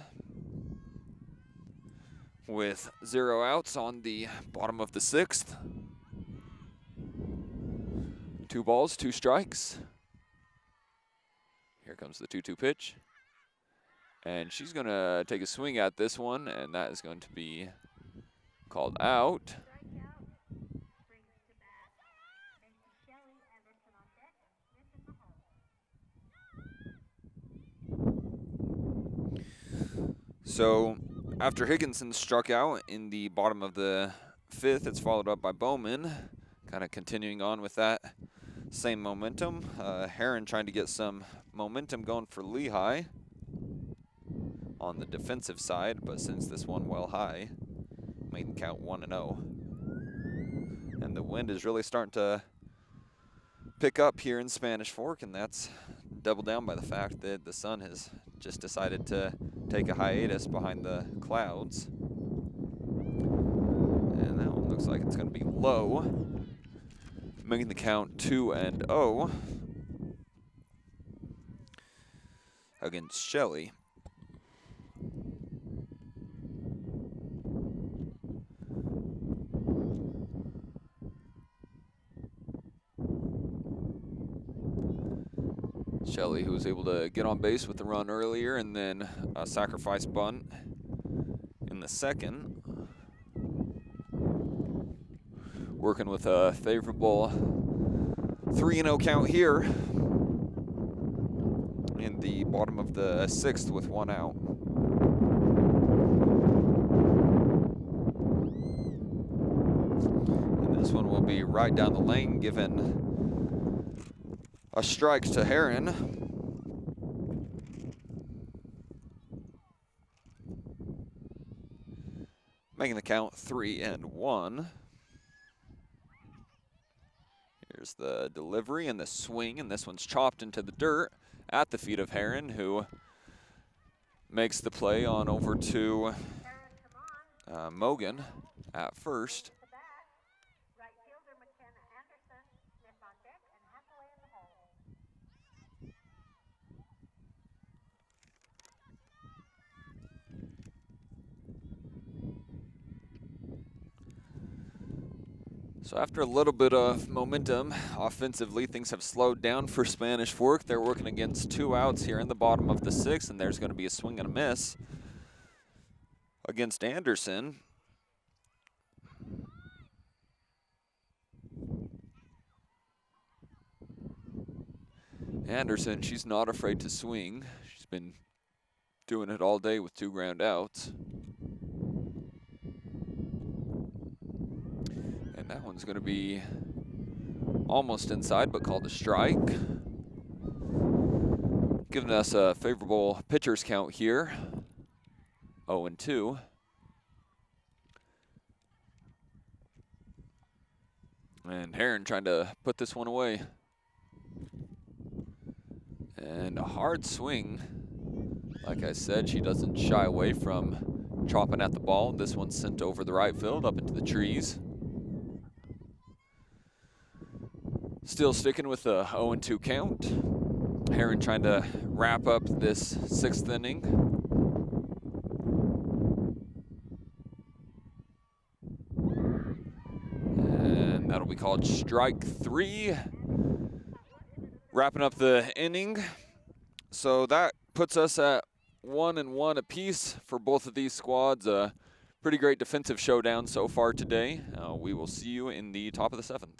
[SPEAKER 1] with 0 outs on the bottom of the 6th. 2 balls, 2 strikes. Here comes the 2-2 pitch. And she's going to take a swing at this one, and that is going to be called out. So after Higginson struck out in the bottom of the 5th, it's followed up by Bowman, kind of continuing on with that same momentum. Heron trying to get some momentum going for Lehi on the defensive side, but since this one well high, made the count 1-0. And the wind is really starting to pick up here in Spanish Fork, and that's doubled down by the fact that the sun has just decided to take a hiatus behind the clouds. And that one looks like it's going to be low, making the count 2-0 against Shelley. Shelley, who was able to get on base with the run earlier and then a sacrifice bunt in the 2nd. Working with a favorable 3-0 count here in the bottom of the 6th with 1 out. And this one will be right down the lane, given a strike to Heron. Making the count 3-1. Here's the delivery and the swing, and this one's chopped into the dirt at the feet of Heron, who makes the play on over to Mogan at first. So after a little bit of momentum, offensively, things have slowed down for Spanish Fork. They're working against 2 outs here in the bottom of the 6th, and there's going to be a swing and a miss against Anderson. Anderson, she's not afraid to swing. She's been doing it all day with 2 ground outs. And that one's going to be almost inside, but called a strike. Giving us a favorable pitcher's count here, 0-2. And Heron trying to put this one away. And a hard swing. Like I said, she doesn't shy away from chopping at the ball. This one's sent over the right field, up into the trees. Still sticking with a 0-2 count. Heron trying to wrap up this 6th inning. And that'll be called strike 3. Wrapping up the inning. So that puts us at 1-1 apiece for both of these squads. A pretty great defensive showdown so far today. We will see you in the top of the 7th.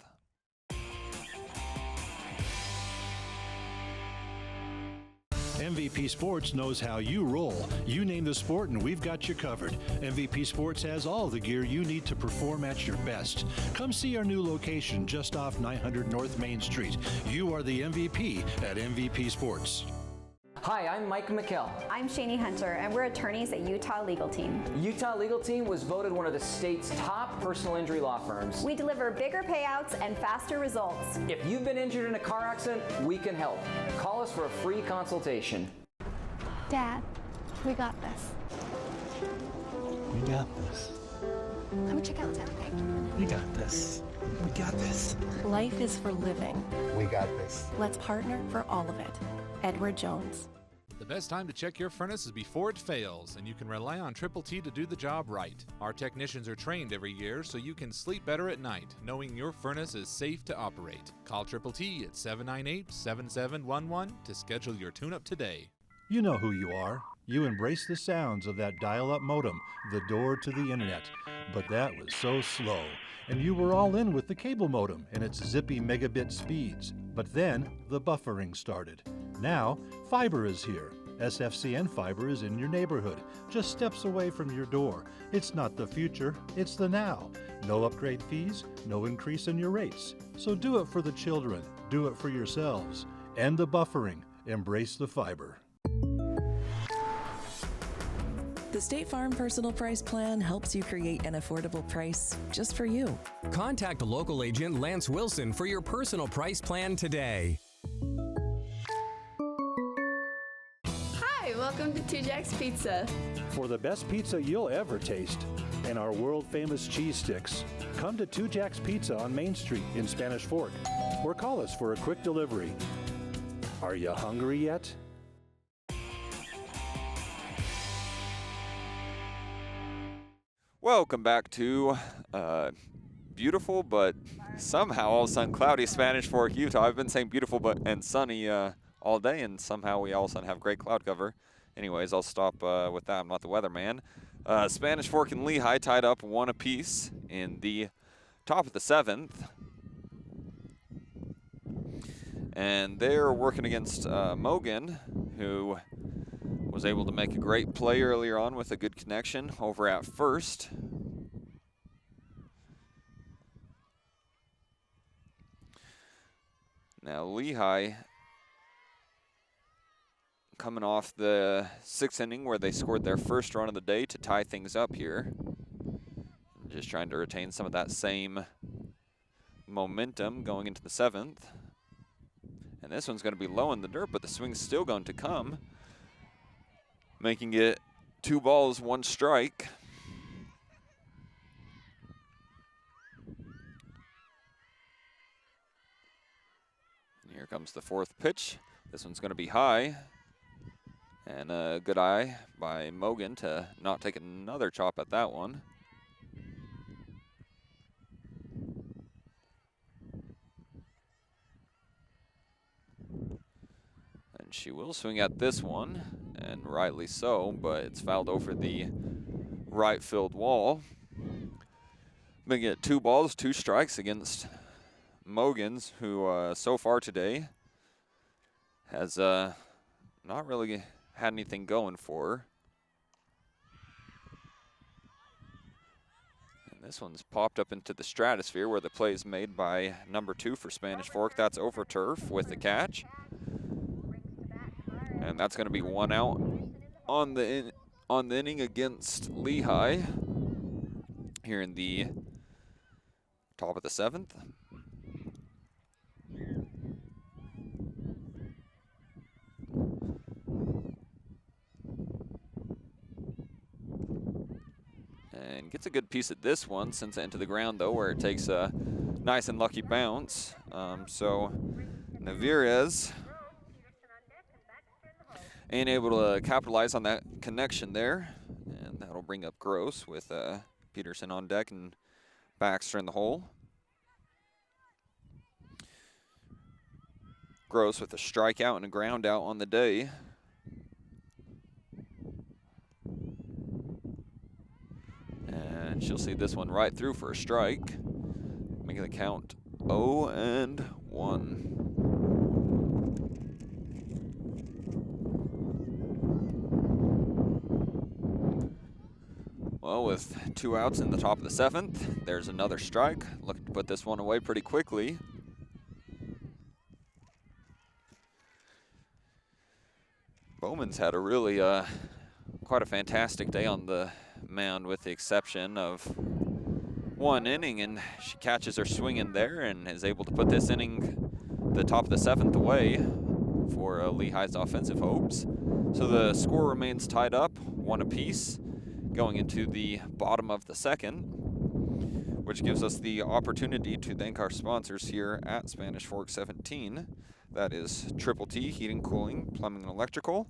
[SPEAKER 2] MVP Sports knows how you roll. You name the sport and we've got you covered. MVP Sports has all the gear you need to perform at your best. Come see our new location just off 900 North Main Street. You are the MVP at MVP Sports.
[SPEAKER 3] Hi, I'm Mike McKell.
[SPEAKER 4] I'm Shani Hunter, and we're attorneys at Utah Legal Team.
[SPEAKER 3] Utah Legal Team was voted one of the state's top personal injury law firms.
[SPEAKER 4] We deliver bigger payouts and faster results.
[SPEAKER 3] If you've been injured in a car accident, we can help. Call us for a free consultation.
[SPEAKER 5] Dad, we got this.
[SPEAKER 6] We got this.
[SPEAKER 5] Let me check out town, okay?
[SPEAKER 6] We got this. We got this.
[SPEAKER 7] Life is for living.
[SPEAKER 6] We got this.
[SPEAKER 7] Let's partner for all of it. Edward Jones.
[SPEAKER 8] The best time to check your furnace is before it fails, and you can rely on Triple T to do the job right. Our technicians are trained every year so you can sleep better at night, knowing your furnace is safe to operate. Call Triple T at 798-7711 to schedule your tune-up today.
[SPEAKER 2] You know who you are. You embrace the sounds of that dial-up modem, the door to the internet. But that was so slow. And you were all in with the cable modem and its zippy megabit speeds. But then the buffering started. Now, fiber is here. SFCN fiber is in your neighborhood, just steps away from your door. It's not the future, it's the now. No upgrade fees, no increase in your rates. So do it for the children, do it for yourselves. End the buffering, embrace the fiber.
[SPEAKER 9] The State Farm Personal Price Plan helps you create an affordable price just for you.
[SPEAKER 10] Contact local agent Lance Wilson for your personal price plan today.
[SPEAKER 11] Hi, welcome to Two Jacks Pizza.
[SPEAKER 2] For the best pizza you'll ever taste and our world-famous cheese sticks, come to Two Jacks Pizza on Main Street in Spanish Fork or call us for a quick delivery. Are you hungry yet?
[SPEAKER 1] Welcome back to beautiful but somehow all of a sudden cloudy Spanish Fork, Utah. I've been saying beautiful and sunny all day, and somehow we all of a sudden have great cloud cover. Anyways, I'll stop with that. I'm not the weatherman. Spanish Fork and Lehi tied up 1 apiece in the top of the 7th. And they're working against Mogan, who was able to make a great play earlier on with a good connection over at first. Now Lehi coming off the 6th inning where they scored their first run of the day to tie things up here. Just trying to retain some of that same momentum going into the 7th. And this one's going to be low in the dirt, but the swing's still going to come, making it 2 balls, 1 strike. And here comes the 4th pitch. This one's going to be high. And a good eye by Mogan to not take another chop at that one. And she will swing at this one, and rightly so, but it's fouled over the right field wall. Making it 2 balls, 2 strikes against Mogans, who so far today has not really had anything going for her. And this one's popped up into the stratosphere where the play is made by number 2 for Spanish Fork. That's over turf with the catch. And that's going to be 1 out on the inning against Lehi here in the top of the 7th. And gets a good piece at this one, sends it into the ground though, where it takes a nice and lucky bounce. So Navarez ain't able to capitalize on that connection there, and that'll bring up Gross with Peterson on deck and Baxter in the hole. Gross with a strikeout and a ground out on the day. And she'll see this one right through for a strike, making the count 0-1. Well, with 2 outs in the top of the 7th, there's another strike. Looking to put this one away pretty quickly. Bowman's had a really quite a fantastic day on the mound, with the exception of 1 inning, and she catches her swing in there and is able to put this inning, the top of the 7th, away for Lehi's offensive hopes. So the score remains tied up, 1 apiece, going into the bottom of the 2nd, which gives us the opportunity to thank our sponsors here at Spanish Fork 17. That is Triple T Heating, Cooling, Plumbing and Electrical,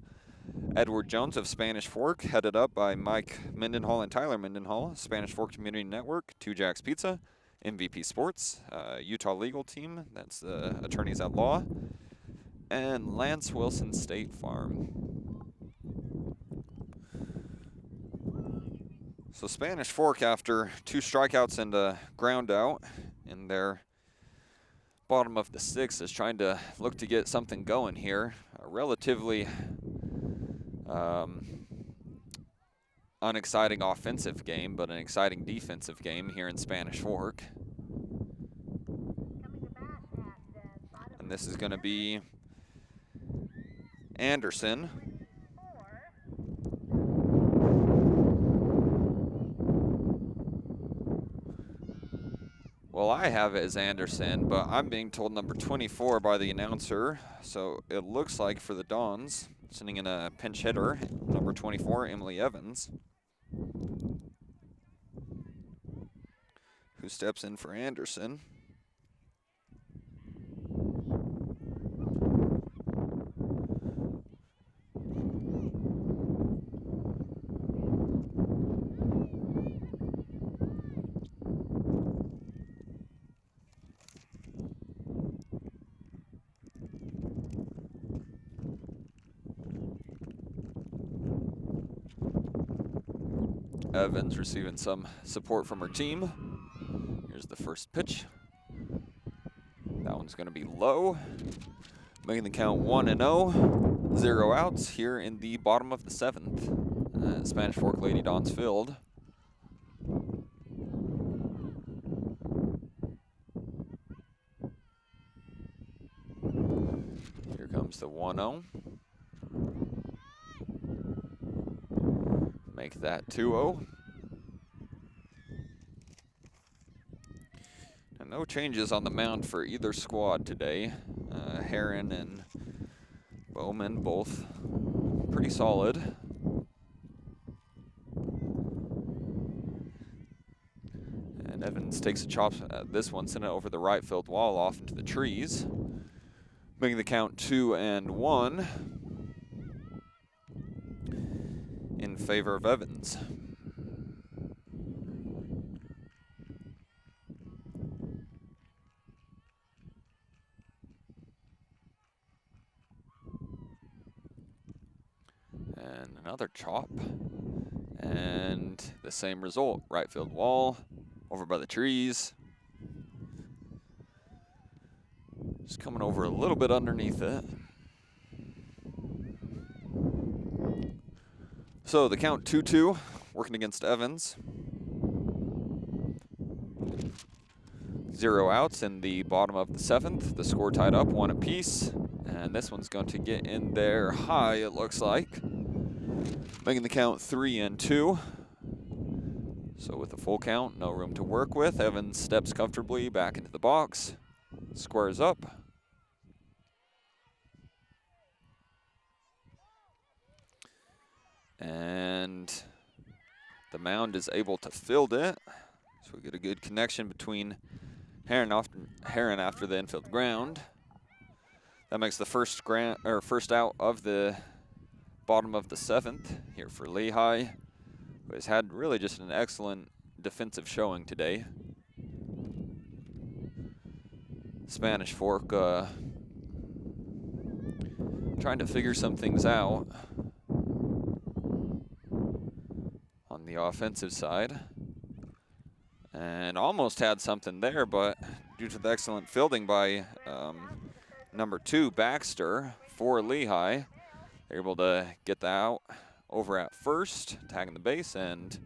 [SPEAKER 1] Edward Jones of Spanish Fork, headed up by Mike Mendenhall and Tyler Mendenhall, Spanish Fork Community Network, Two Jacks Pizza, MVP Sports, Utah Legal Team, that's the Attorneys at Law, and Lance Wilson State Farm. So Spanish Fork, after 2 strikeouts and a ground out in their bottom of the 6th, is trying to look to get something going here. A relatively unexciting offensive game, but an exciting defensive game here in Spanish Fork. And this is going to be Anderson. Well, I have it as Anderson, but I'm being told number 24 by the announcer. So it looks like for the Dons, sending in a pinch hitter, number 24, Emily Evans, who steps in for Anderson. Evans receiving some support from her team. Here's the first pitch. That one's going to be low, making the count 1-0. 0 outs here in the bottom of the 7th. Spanish Fork Lady Dons field. Here comes the 1-0. Make that 2-0. And no changes on the mound for either squad today. Heron and Bowman both pretty solid. And Evans takes a chop at this one, sending it over the right field wall off into the trees, making the count 2-1 in favor of Evans. And another chop. And the same result. Right field wall, over by the trees. Just coming over a little bit underneath it. So the count 2-2, working against Evans. 0 outs in the bottom of the 7th. The score tied up, 1 apiece. And this one's going to get in there high, it looks like, making the count 3-2. So with a full count, no room to work with. Evans steps comfortably back into the box, squares up. And the mound is able to field it. So we get a good connection between Heron after the infield ground. That makes the first out of the bottom of the 7th here for Lehi, who has had really just an excellent defensive showing today. Spanish Fork trying to figure some things out on the offensive side. And almost had something there, but due to the excellent fielding by number 2, Baxter, for Lehi, they're able to get that out over at first, tagging the base, and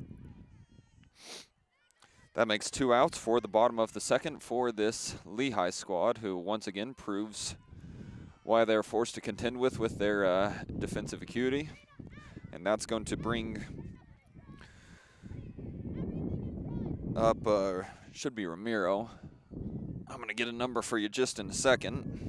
[SPEAKER 1] that makes 2 outs for the bottom of the 2nd for this Lehi squad, who once again proves why they're forced to contend with their defensive acuity. And that's going to bring up, should be Ramiro. I'm going to get a number for you just in a second.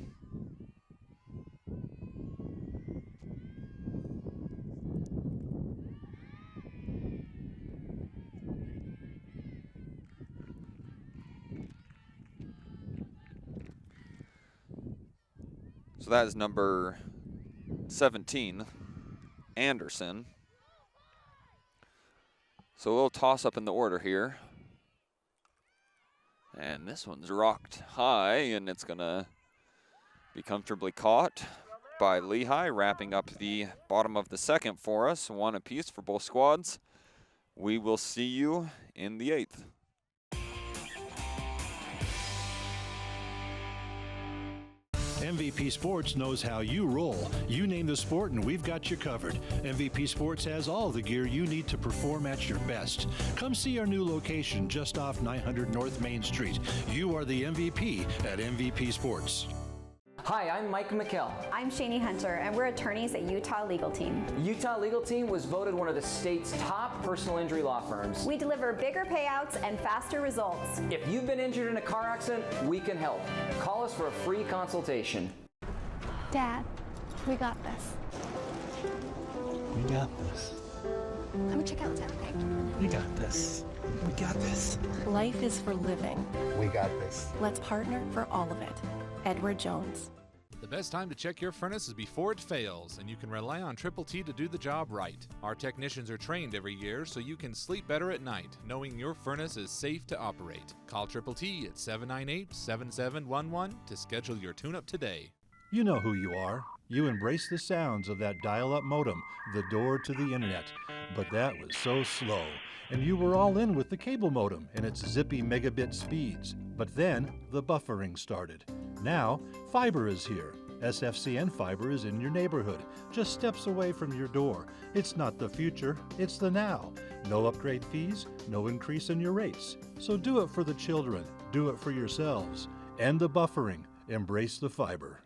[SPEAKER 1] So that is number 17. Anderson. So a little toss up in the order here. And this one's rocked high, and it's going to be comfortably caught by Lehi, wrapping up the bottom of the second for us. 1 apiece for both squads. We will see you in the 8th.
[SPEAKER 2] MVP Sports knows how you roll. You name the sport and we've got you covered. MVP Sports has all the gear you need to perform at your best. Come see our new location just off 900 North Main Street. You are the MVP at MVP Sports.
[SPEAKER 3] Hi, I'm Mike McKell.
[SPEAKER 4] I'm Shani Hunter, and we're attorneys at Utah Legal Team.
[SPEAKER 3] Utah Legal Team was voted one of the state's top personal injury law firms.
[SPEAKER 4] We deliver bigger payouts and faster results.
[SPEAKER 3] If you've been injured in a car accident, we can help. Call us for a free consultation.
[SPEAKER 5] Dad, we got this.
[SPEAKER 6] We got this.
[SPEAKER 5] Come check out Dad, okay?
[SPEAKER 6] We got this. We got this.
[SPEAKER 7] Life is for living.
[SPEAKER 6] We got this.
[SPEAKER 7] Let's partner for all of it. Edward Jones.
[SPEAKER 8] The best time to check your furnace is before it fails, and you can rely on Triple T to do the job right. Our technicians are trained every year so you can sleep better at night, knowing your furnace is safe to operate. Call Triple T at 798-7711 to schedule your tune-up today.
[SPEAKER 2] You know who you are. You embrace the sounds of that dial-up modem, the door to the internet. But that was so slow. And you were all in with the cable modem and its zippy megabit speeds. But then the buffering started. Now, fiber is here. SFCN fiber is in your neighborhood, just steps away from your door. It's not the future, it's the now. No upgrade fees, no increase in your rates. So do it for the children, do it for yourselves. End the buffering, embrace the fiber.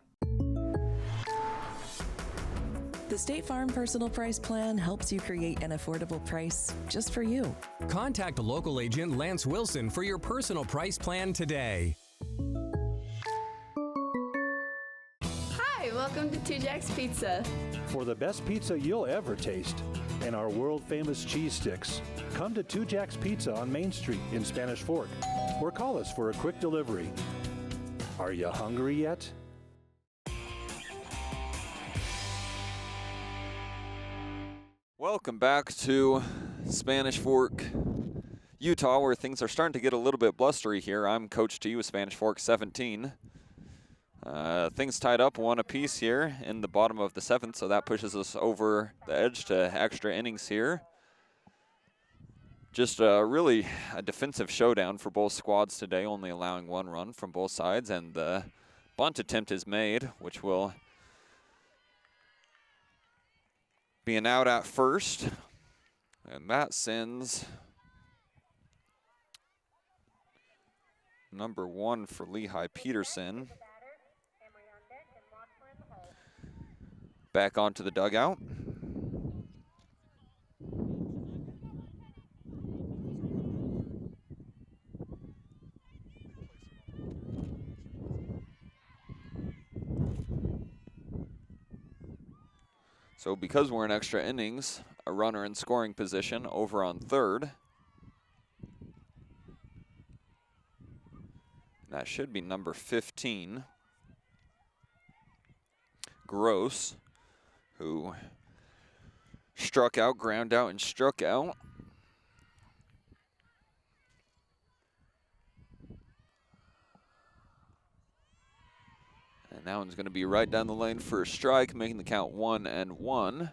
[SPEAKER 9] The State Farm Personal Price Plan helps you create an affordable price just for you.
[SPEAKER 10] Contact local agent Lance Wilson for your personal price plan today.
[SPEAKER 11] Hi, welcome to Two Jacks Pizza.
[SPEAKER 2] For the best pizza you'll ever taste and our world-famous cheese sticks, come to Two Jacks Pizza on Main Street in Spanish Fork or call us for a quick delivery. Are you hungry yet?
[SPEAKER 1] Welcome back to Spanish Fork, Utah, where things are starting to get a little bit blustery here. I'm Coach T with Spanish Fork 17. Things tied up 1 apiece here in the bottom of the 7th, so that pushes us over the edge to extra innings here. Just really a defensive showdown for both squads today, only allowing 1 run from both sides, and the bunt attempt is made, which will be an out at first, and that sends number 1 for Lehi Peterson back onto the dugout. So because we're in extra innings, a runner in scoring position over on third. That should be number 15, Gross, who struck out, ground out, and struck out. And that one's going to be right down the lane for a strike, making the count 1-1.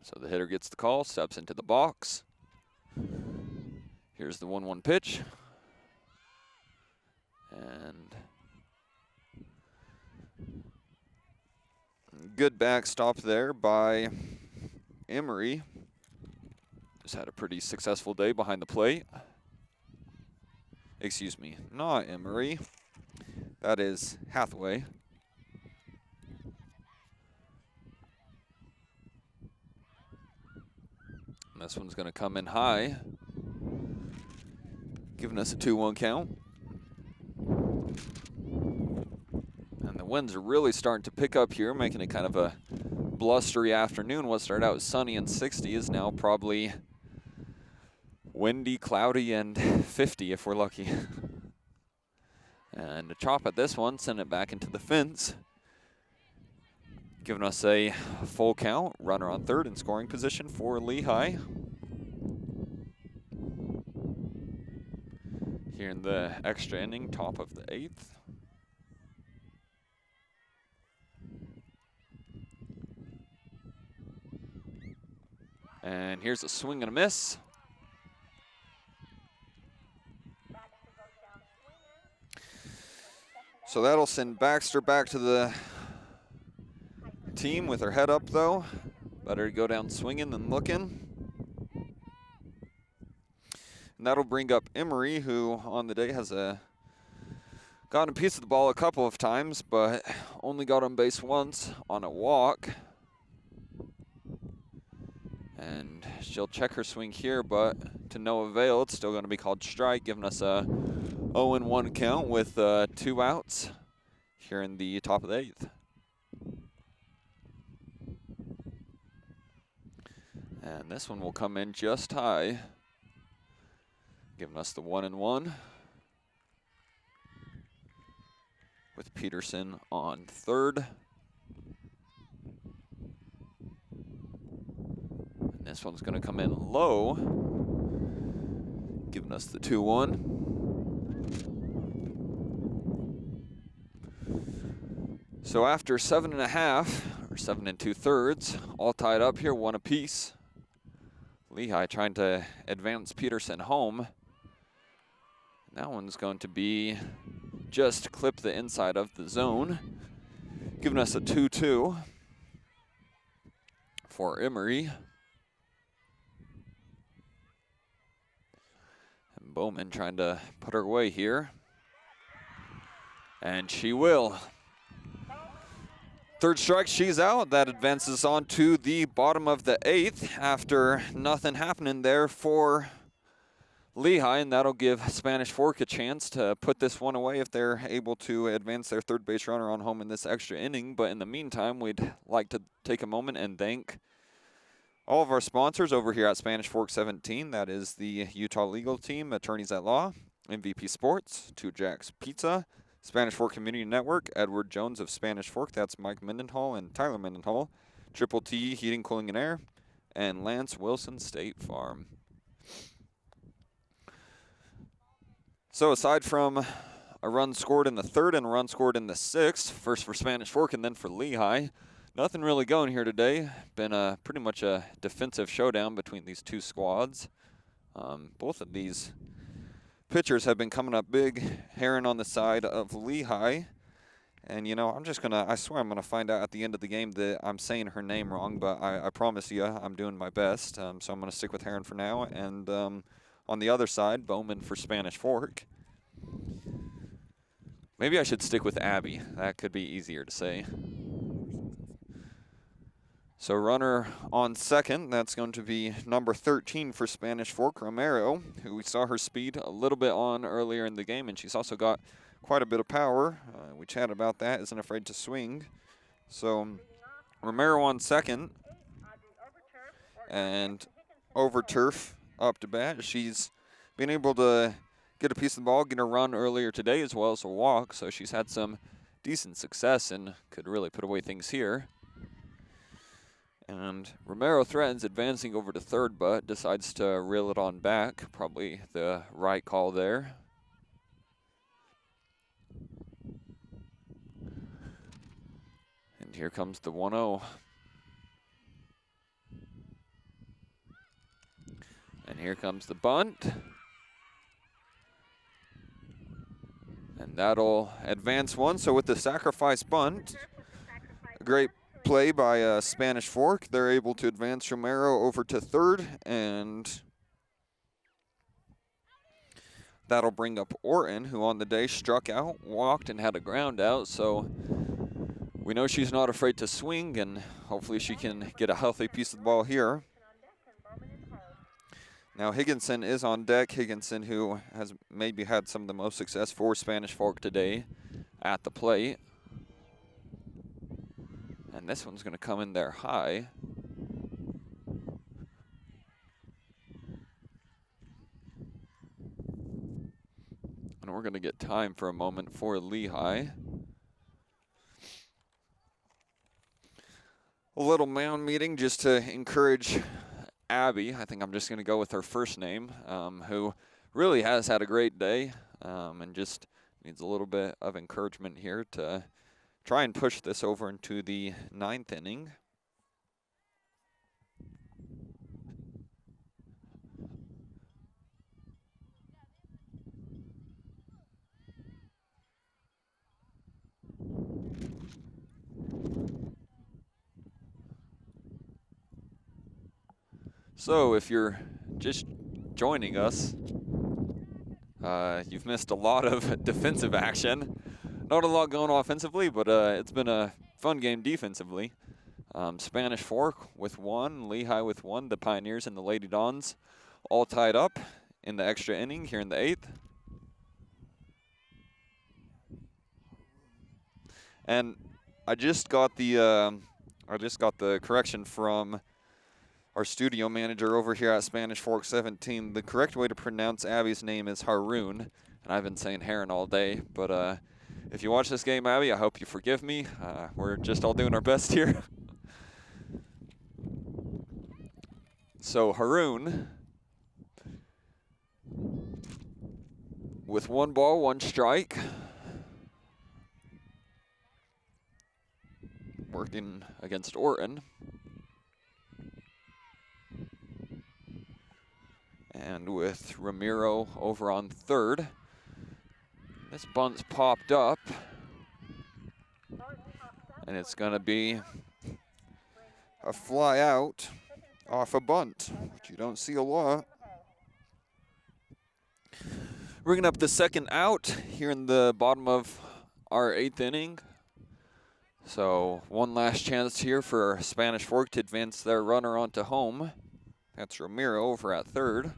[SPEAKER 1] So the hitter gets the call, steps into the box. Here's the 1-1 pitch. And good backstop there by Emery. Just had a pretty successful day behind the plate. Excuse me, not Emery. That is Hathaway. And this one's going to come in high, giving us a 2-1 count. And the winds are really starting to pick up here, making it kind of a blustery afternoon. What started out sunny and 60 is now probably windy, cloudy, and 50 if we're lucky. And a chop at this one, send it back into the fence. Giving us a full count, runner on third in scoring position for Lehi. Here in the extra inning, top of the 8th. And here's a swing and a miss. So that'll send Baxter back to the team with her head up, though. Better to go down swinging than looking. And that'll bring up Emery, who on the day has gotten a piece of the ball a couple of times, but only got on base once on a walk. And she'll check her swing here, but to no avail. It's still going to be called strike, giving us a 0-1 count with 2 outs here in the top of the 8th. And this one will come in just high, giving us the 1-1 with Peterson on third. And this one's going to come in low, giving us the 2-1. So after 7.5, or 7 2/3, all tied up here, 1 apiece. Lehi trying to advance Peterson home. And that one's going to be just clip the inside of the zone, giving us a 2-2 for Emery. And Bowman trying to put her away here. And she will. Third strike, she's out. That advances on to the bottom of the 8th after nothing happening there for Lehi, and that'll give Spanish Fork a chance to put this one away if they're able to advance their third base runner on home in this extra inning. But in the meantime, we'd like to take a moment and thank all of our sponsors over here at Spanish Fork 17. That is the Utah Legal Team, Attorneys at Law, MVP Sports, Two Jacks Pizza, Spanish Fork Community Network, Edward Jones of Spanish Fork, that's Mike Mendenhall and Tyler Mendenhall, Triple T Heating, Cooling, and Air, and Lance Wilson State Farm. So aside from a run scored in the 3rd and a run scored in the 6th, first for Spanish Fork and then for Lehi, nothing really going here today. Been pretty much a defensive showdown between these two squads. Both of these pitchers have been coming up big. Heron on the side of Lehi. And, you know, I swear I'm going to find out at the end of the game that I'm saying her name wrong, but I promise you I'm doing my best. So I'm going to stick with Heron for now. And on the other side, Bowman for Spanish Fork. Maybe I should stick with Abby. That could be easier to say. So runner on second, that's going to be number 13 for Spanish Fork, Romero, who we saw her speed a little bit on earlier in the game, and she's also got quite a bit of power. We chatted about that, isn't afraid to swing. So Romero on second, and over turf up to bat. She's been able to get a piece of the ball, get a run earlier today as well as a walk, so she's had some decent success and could really put away things here. And Romero threatens advancing over to third, but decides to reel it on back. Probably the right call there. And here comes the 1-0. And here comes the bunt. And that'll advance one. So with the sacrifice bunt, a great play by Spanish Fork. They're able to advance Romero over to third, and that'll bring up Orton, who on the day struck out, walked, and had a ground out. So we know she's not afraid to swing, and hopefully she can get a healthy piece of the ball here. Now Higginson is on deck. Higginson, who has maybe had some of the most success for Spanish Fork today at the plate. And this one's going to come in there high. we're going to get time for a moment for Lehi. A little mound meeting just to encourage Abby. I think I'm just going to go with her first name, who really has had a great day and just needs a little bit of encouragement here to try and push this over into the 9th inning. So if you're just joining us, you've missed a lot of defensive action. Not a lot going offensively, but it's been a fun game defensively. Spanish Fork with 1, Lehi with 1, the Pioneers and the Lady Dons all tied up in the extra inning here in the 8th. And I just got the correction from our studio manager over here at Spanish Fork 17. The correct way to pronounce Abby's name is Haroon, and I've been saying Heron all day. But if you watch this game, Abby, I hope you forgive me. We're just all doing our best here. So Haroon, with 1 ball, 1 strike, working against Orton. And with Ramiro over on third, this bunt's popped up, and it's going to be a fly out off a bunt, which you don't see a lot. Bringing up the second out here in the bottom of our 8th inning. So one last chance here for Spanish Fork to advance their runner onto home. That's Ramiro over at third.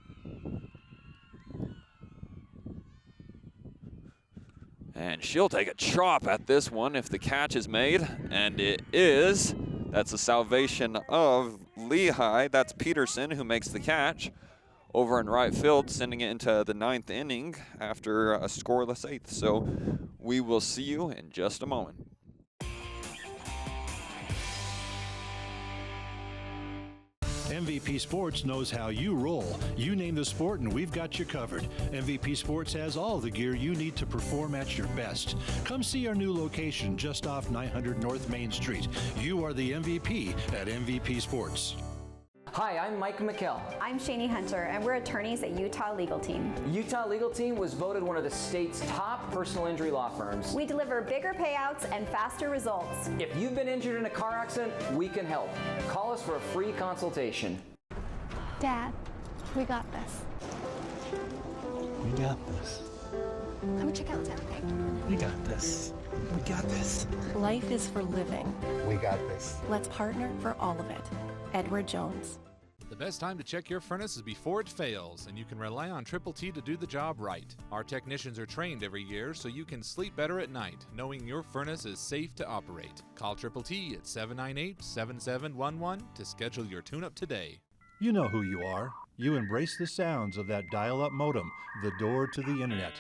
[SPEAKER 1] And she'll take a chop at this one if the catch is made, and it is. That's the salvation of Lehi. That's Peterson who makes the catch over in right field, sending it into the 9th inning after a scoreless 8th. So we will see you in just a moment.
[SPEAKER 2] MVP Sports knows how you roll. You name the sport and we've got you covered. MVP Sports has all the gear you need to perform at your best. Come see our new location just off 900 North Main Street. You are the MVP at MVP Sports.
[SPEAKER 3] Hi, I'm Mike McKell.
[SPEAKER 4] I'm Shani Hunter, and we're attorneys at Utah Legal Team.
[SPEAKER 3] Utah Legal Team was voted one of the state's top personal injury law firms.
[SPEAKER 4] We deliver bigger payouts and faster results.
[SPEAKER 3] If you've been injured in a car accident, we can help. Call us for a free consultation.
[SPEAKER 5] Dad, we got this.
[SPEAKER 6] We got this.
[SPEAKER 5] Let me check out town, okay?
[SPEAKER 6] We got this. We got this.
[SPEAKER 7] Life is for living.
[SPEAKER 6] We got this.
[SPEAKER 7] Let's partner for all of it. Edward Jones.
[SPEAKER 8] The best time to check your furnace is before it fails, and you can rely on Triple T to do the job right. Our technicians are trained every year so you can sleep better at night, knowing your furnace is safe to operate. Call Triple T at 798-7711 to schedule your tune-up today.
[SPEAKER 2] You know who you are. You embrace the sounds of that dial-up modem, the door to the internet.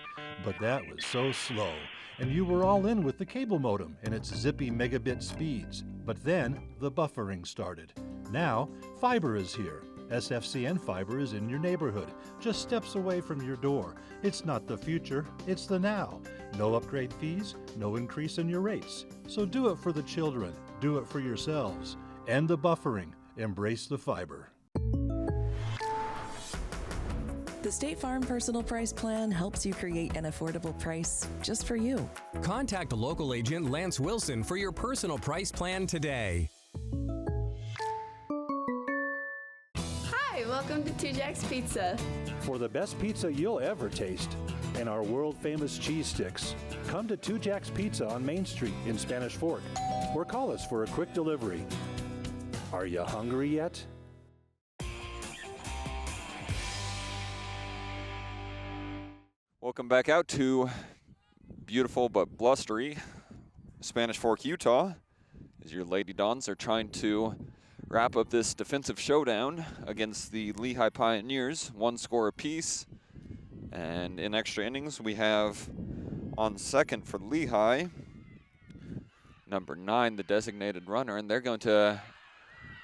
[SPEAKER 2] But that was so slow. And you were all in with the cable modem and its zippy megabit speeds. But then the buffering started. Now, fiber is here. SFCN fiber is in your neighborhood, just steps away from your door. It's not the future, it's the now. No upgrade fees, no increase in your rates. So do it for the children, do it for yourselves. End the buffering, embrace the fiber.
[SPEAKER 9] The State Farm Personal Price Plan helps you create an affordable price just for you.
[SPEAKER 10] Contact local agent Lance Wilson for your personal price plan today.
[SPEAKER 11] Hi, welcome to Two Jacks Pizza.
[SPEAKER 2] For the best pizza you'll ever taste and our world-famous cheese sticks, come to Two Jacks Pizza on Main Street in Spanish Fork, or call us for a quick delivery. Are you hungry yet?
[SPEAKER 1] Welcome back out to beautiful but blustery Spanish Fork, Utah, as your Lady Dons are trying to wrap up this defensive showdown against the Lehi Pioneers, 1 score apiece. And in extra innings, we have on second for Lehi, number 9, the designated runner, and they're going to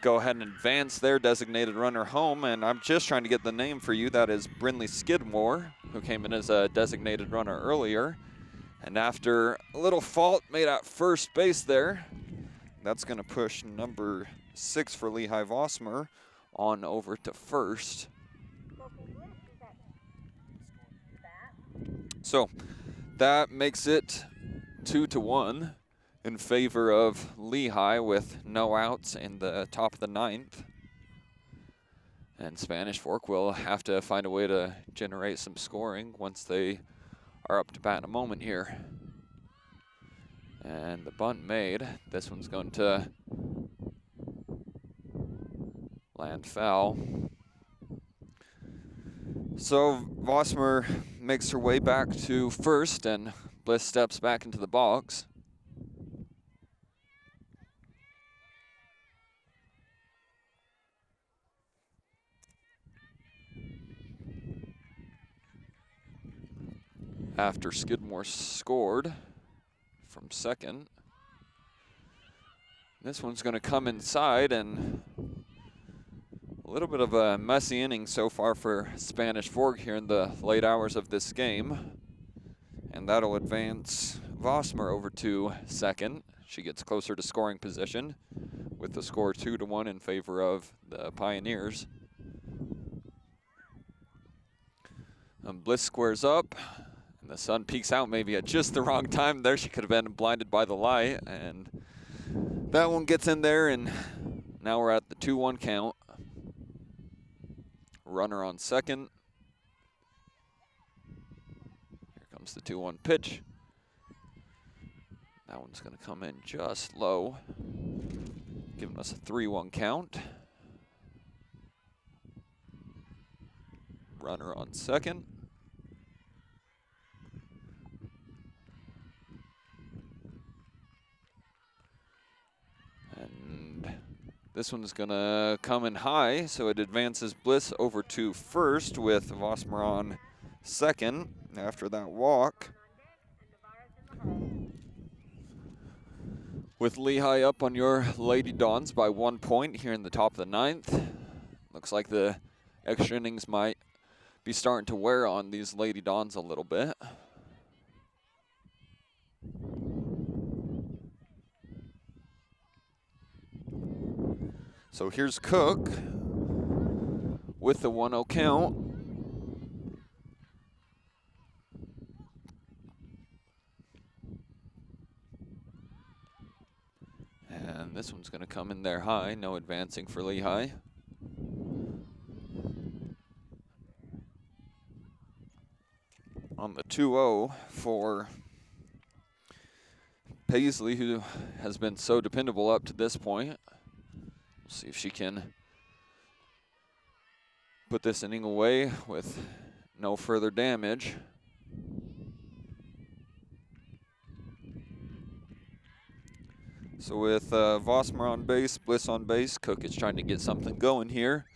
[SPEAKER 1] go ahead and advance their designated runner home. And I'm just trying to get the name for you. That is Brinley Skidmore, who came in as a designated runner earlier. And after a little fault made at first base there, that's going to push number 6 for Lehi Vossmer on over to first. So that makes it 2-1 in favor of Lehi with no outs in the top of the 9th. And Spanish Fork will have to find a way to generate some scoring once they are up to bat in a moment here. And the bunt made. This one's going to land foul. So Vossmer makes her way back to first, and Bliss steps back into the box. After Skidmore scored from second. This one's going to come inside, and a little bit of a messy inning so far for Spanish Fork here in the late hours of this game. And that'll advance Vossmer over to second. She gets closer to scoring position with the score 2-1 in favor of the Pioneers. And Bliss squares up. The sun peeks out maybe at just the wrong time there. She could have been blinded by the light, and that one gets in there, and now we're at the 2-1 count. Runner on second. Here comes the 2-1 pitch. That one's going to come in just low, giving us a 3-1 count. Runner on second. And this one's gonna come in high, so it advances Bliss over to first with Vossmer on second after that walk. With Lehi up on your Lady Dons by 1 point here in the top of the 9th. Looks like the extra innings might be starting to wear on these Lady Dons a little bit. So here's Cook with the 1-0 count. And this one's going to come in there high, no advancing for Lehi. On the 2-0 for Paisley, who has been so dependable up to this point. See if she can put this inning away with no further damage. So with Vossmer on base, Bliss on base, Cook is trying to get something going here.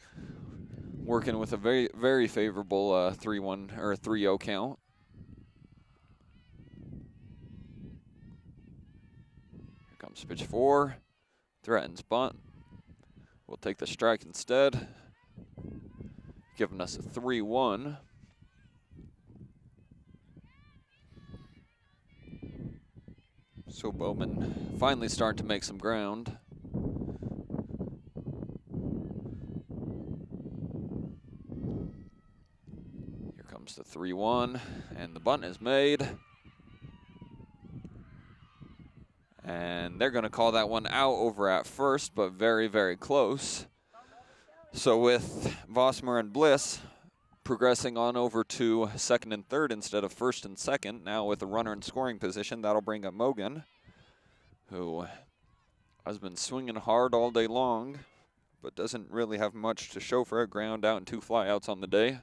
[SPEAKER 1] Working with a very, very favorable 3-1 or 3-0 count. Here comes pitch 4, threatens bunt. We'll take the strike instead, giving us a 3-1. So Bowman finally starting to make some ground. Here comes the 3-1, and the bunt is made. And they're going to call that one out over at first, but very, very close. So with Vossmer and Bliss progressing on over to second and third instead of first and second, now with a runner in scoring position, that'll bring up Mogan, who has been swinging hard all day long, but doesn't really have much to show for it. Ground out and 2 flyouts on the day.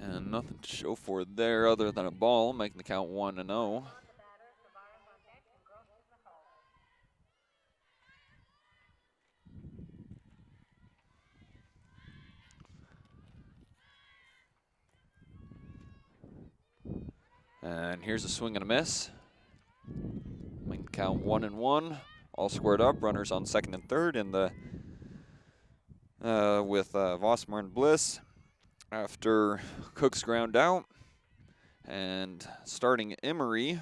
[SPEAKER 1] And nothing to show for it there other than a ball, making the count 1-0. And here's a swing and a miss. We can count 1-1, all squared up. Runners on second and third in the with Vossmer and Bliss after Cook's ground out. And starting Emery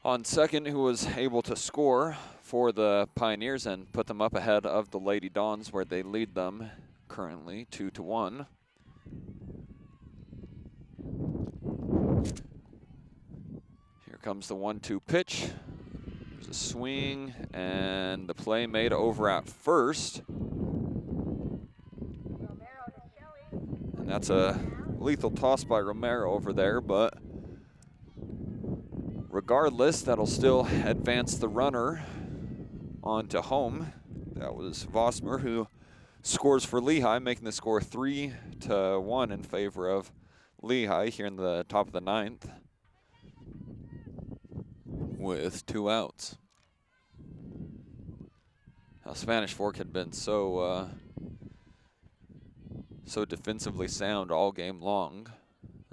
[SPEAKER 1] on second, who was able to score for the Pioneers and put them up ahead of the Lady Dons, where they lead them currently 2-1. Here comes the 1-2 pitch. There's a swing, and the play made over at first. And that's a lethal toss by Romero over there, but regardless, that'll still advance the runner onto home. That was Vossmer, who scores for Lehi, making the score 3-1 in favor of Lehi here in the top of the ninth with 2 outs. Now, Spanish Fork had been so defensively sound all game long,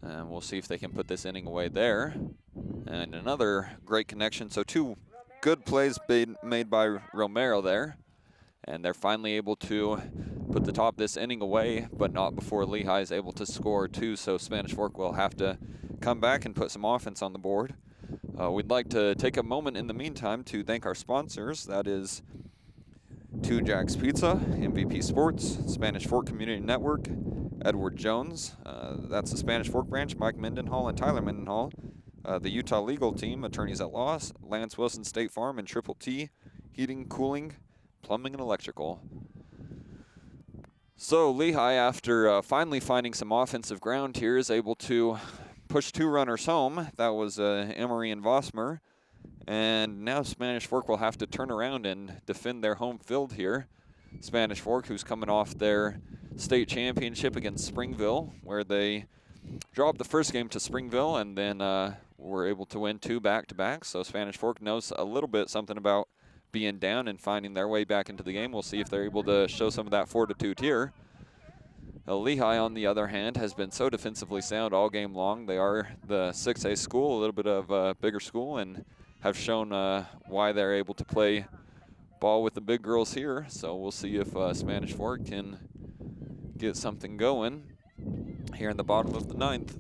[SPEAKER 1] and we'll see if they can put this inning away there. And another great connection. So 2 good plays made by Romero there, and they're finally able to put the top of this inning away, but not before Lehi is able to score 2. So Spanish Fork will have to come back and put some offense on the board. We'd like to take a moment in the meantime to thank our sponsors. That is 2 Jacks Pizza, MVP Sports, Spanish Fork Community Network, Edward Jones. That's the Spanish Fork branch, Mike Mendenhall and Tyler Mendenhall. The Utah legal team, Attorneys at Law, Lance Wilson State Farm, and Triple T, Heating, Cooling, Plumbing, and Electrical. So Lehi, after finally finding some offensive ground here, is able to push 2 runners home. That was Emery and Vossmer. And now Spanish Fork will have to turn around and defend their home field here. Spanish Fork, who's coming off their state championship against Springville, where they dropped the first game to Springville and then were able to win 2 back-to-back. So Spanish Fork knows a little bit something about being down and finding their way back into the game. We'll see if they're able to show some of that fortitude here. Lehi, on the other hand, has been so defensively sound all game long. They are the 6A school, a little bit of a bigger school, and have shown why they're able to play ball with the big girls here. So we'll see if Spanish Fork can get something going here in the bottom of the ninth.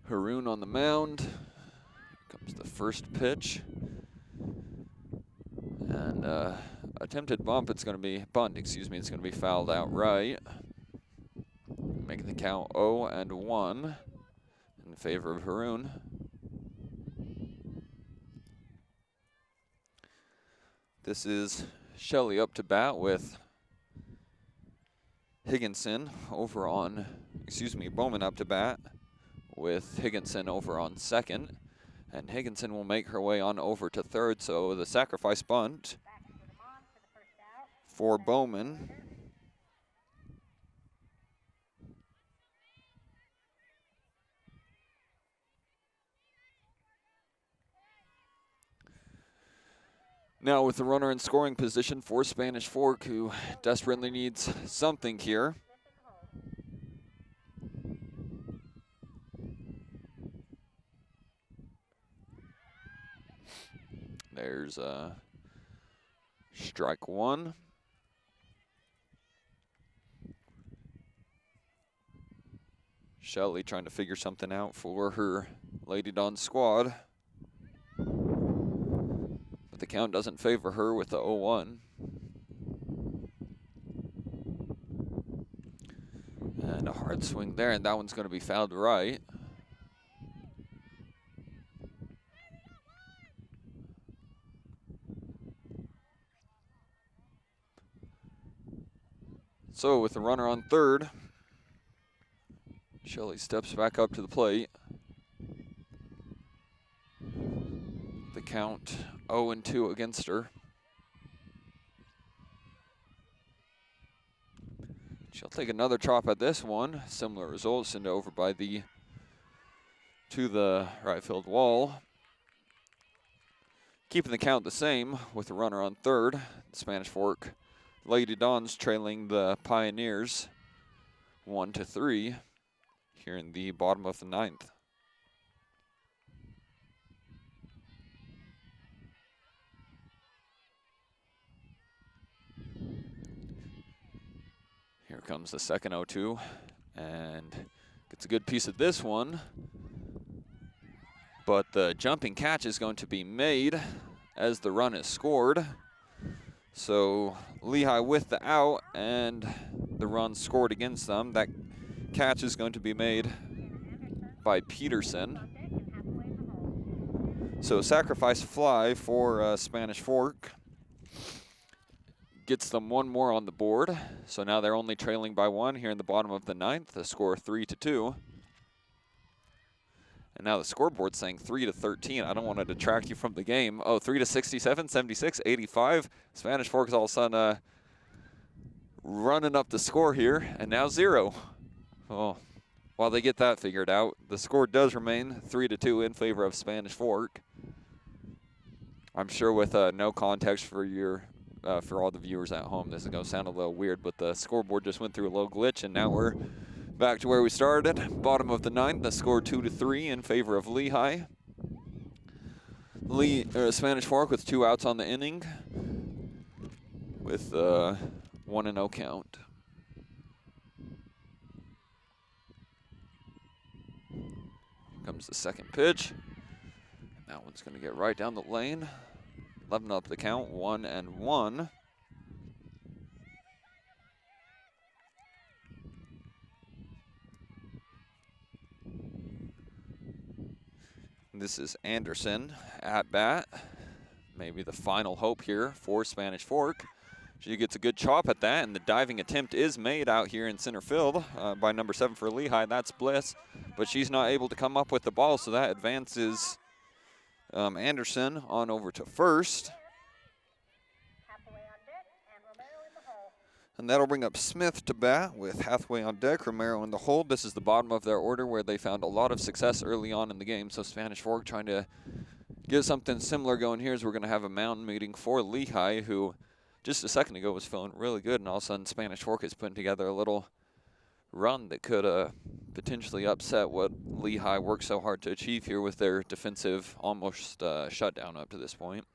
[SPEAKER 1] Haroon on the mound. Here comes the first pitch. And attempted bunt, it's going to be fouled outright. Making the count 0-1 in favor of Haroon. This is Shelley up to bat with Higginson over on, Bowman up to bat with Higginson over on second. And Higginson will make her way on over to third, so the sacrifice bunt for Bowman. Now with the runner in scoring position for Spanish Fork, who desperately needs something here. There's strike 1. Shelley trying to figure something out for her Lady Dawn squad. But the count doesn't favor her with the 0-1. And a hard swing there, and that one's going to be fouled right. So with the runner on third, Shelley steps back up to the plate. The count 0-2 against her. She'll take another chop at this one. Similar results, and over by the to the right field wall. Keeping the count the same with the runner on third. The Spanish Fork Lady Dons trailing the Pioneers 1-3 here in the bottom of the ninth. Here comes the second 0-2, and gets a good piece of this one. But the jumping catch is going to be made as the run is scored. So Lehi with the out and the run scored against them. That catch is going to be made by Peterson. So sacrifice fly for Spanish Fork. Gets them one more on the board. So now they're only trailing by one here in the bottom of the ninth. The score 3-2. And now the scoreboard's saying 3-13. I don't want to detract you from the game. Oh, 3-67, 76, 85. Spanish Fork is all of a sudden running up the score here, and now 0. Oh, while they get that figured out, the score does remain 3-2 in favor of Spanish Fork. I'm sure with no context for your for all the viewers at home, this is going to sound a little weird, but the scoreboard just went through a little glitch, and now we're back to where we started. Bottom of the ninth, the score 2-3 in favor of Lehi. Spanish Fork with 2 outs on the inning with 1-0 count. Here comes the second pitch. That one's going to get right down the lane. 11 up the count, 1-1. This is Anderson at bat. Maybe the final hope here for Spanish Fork. She gets a good chop at that, and the diving attempt is made out here in center field by number 7 for Lehi. That's Bliss, but she's not able to come up with the ball, so that advances Anderson on over to first. And that'll bring up Smith to bat with Hathaway on deck, Romero in the hold. This is the bottom of their order where they found a lot of success early on in the game. So Spanish Fork trying to get something similar going here as we're going to have a mountain meeting for Lehi, who just a second ago was feeling really good. And all of a sudden Spanish Fork is putting together a little run that could potentially upset what Lehi worked so hard to achieve here with their defensive almost shutdown up to this point.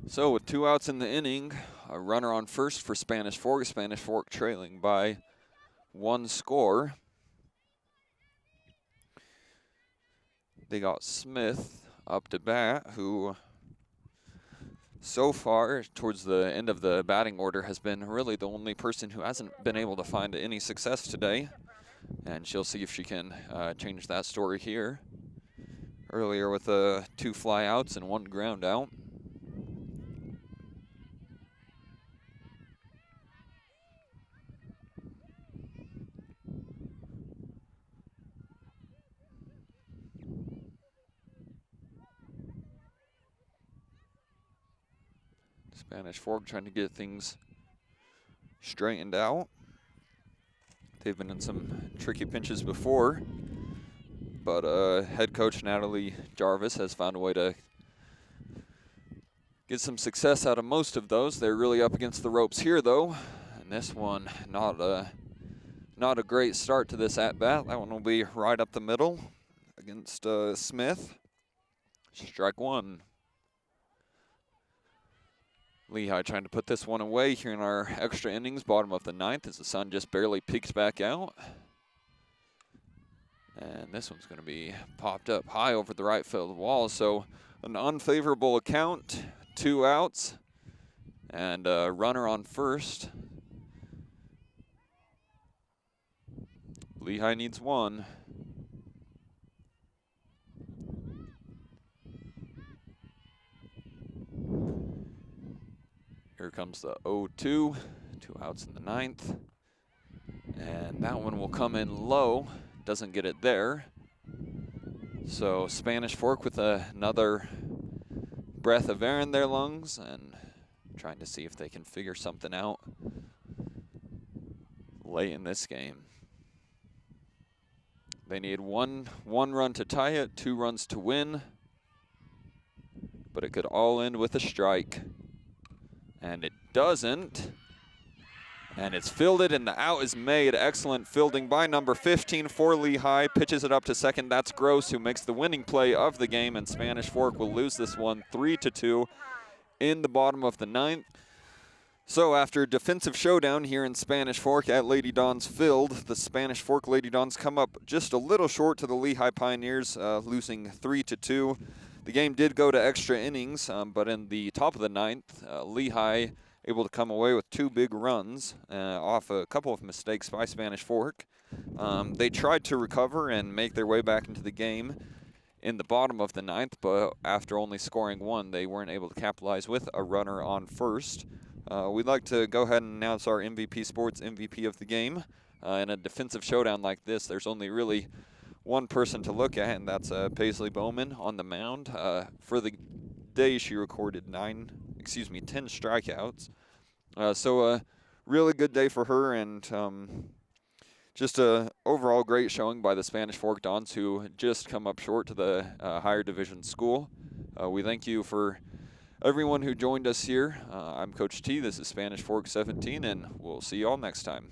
[SPEAKER 1] So with 2 outs in the inning, a runner on first for Spanish Fork. Spanish Fork trailing by 1 score. They got Smith up to bat, who so far towards the end of the batting order has been really the only person who hasn't been able to find any success today. And she'll see if she can change that story here. Earlier with 2 fly outs and 1 ground out. Spanish Fork trying to get things straightened out. They've been in some tricky pinches before, but head coach Natalie Jarvis has found a way to get some success out of most of those. They're really up against the ropes here, though, and this one not a great start to this at bat. That one will be right up the middle against Smith. Strike 1. Lehi trying to put this one away here in our extra innings, bottom of the ninth, as the sun just barely peeked back out. And this one's going to be popped up high over the right field wall. So an unfavorable account, 2 outs, and a runner on first. Lehi needs 1. Here comes the 0-2, 2 outs in the ninth. And that one will come in low, doesn't get it there. So Spanish Fork with another breath of air in their lungs and trying to see if they can figure something out late in this game. They need one run to tie it, 2 runs to win, but it could all end with a strike. And it doesn't. And it's fielded, and the out is made. Excellent fielding by number 15 for Lehi. Pitches it up to second. That's Gross, who makes the winning play of the game, and Spanish Fork will lose this one 3-2 in the bottom of the 9th. So after a defensive showdown here in Spanish Fork at Lady Dawn's Field, the Spanish Fork Lady Dawns come up just a little short to the Lehi Pioneers, losing 3-2. The game did go to extra innings, but in the top of the 9th, Lehi able to come away with 2 big runs off a couple of mistakes by Spanish Fork. They tried to recover and make their way back into the game in the bottom of the 9th, but after only scoring 1, they weren't able to capitalize with a runner on first. We'd like to go ahead and announce our MVP Sports MVP of the game. In a defensive showdown like this, there's only really one person to look at, and that's Paisley Bowman on the mound. For the day, she recorded 10 strikeouts. So a really good day for her, and just a overall great showing by the Spanish Fork Dons, who just come up short to the higher division school. We thank you for everyone who joined us here. I'm Coach T. This is Spanish Fork 17, and we'll see you all next time.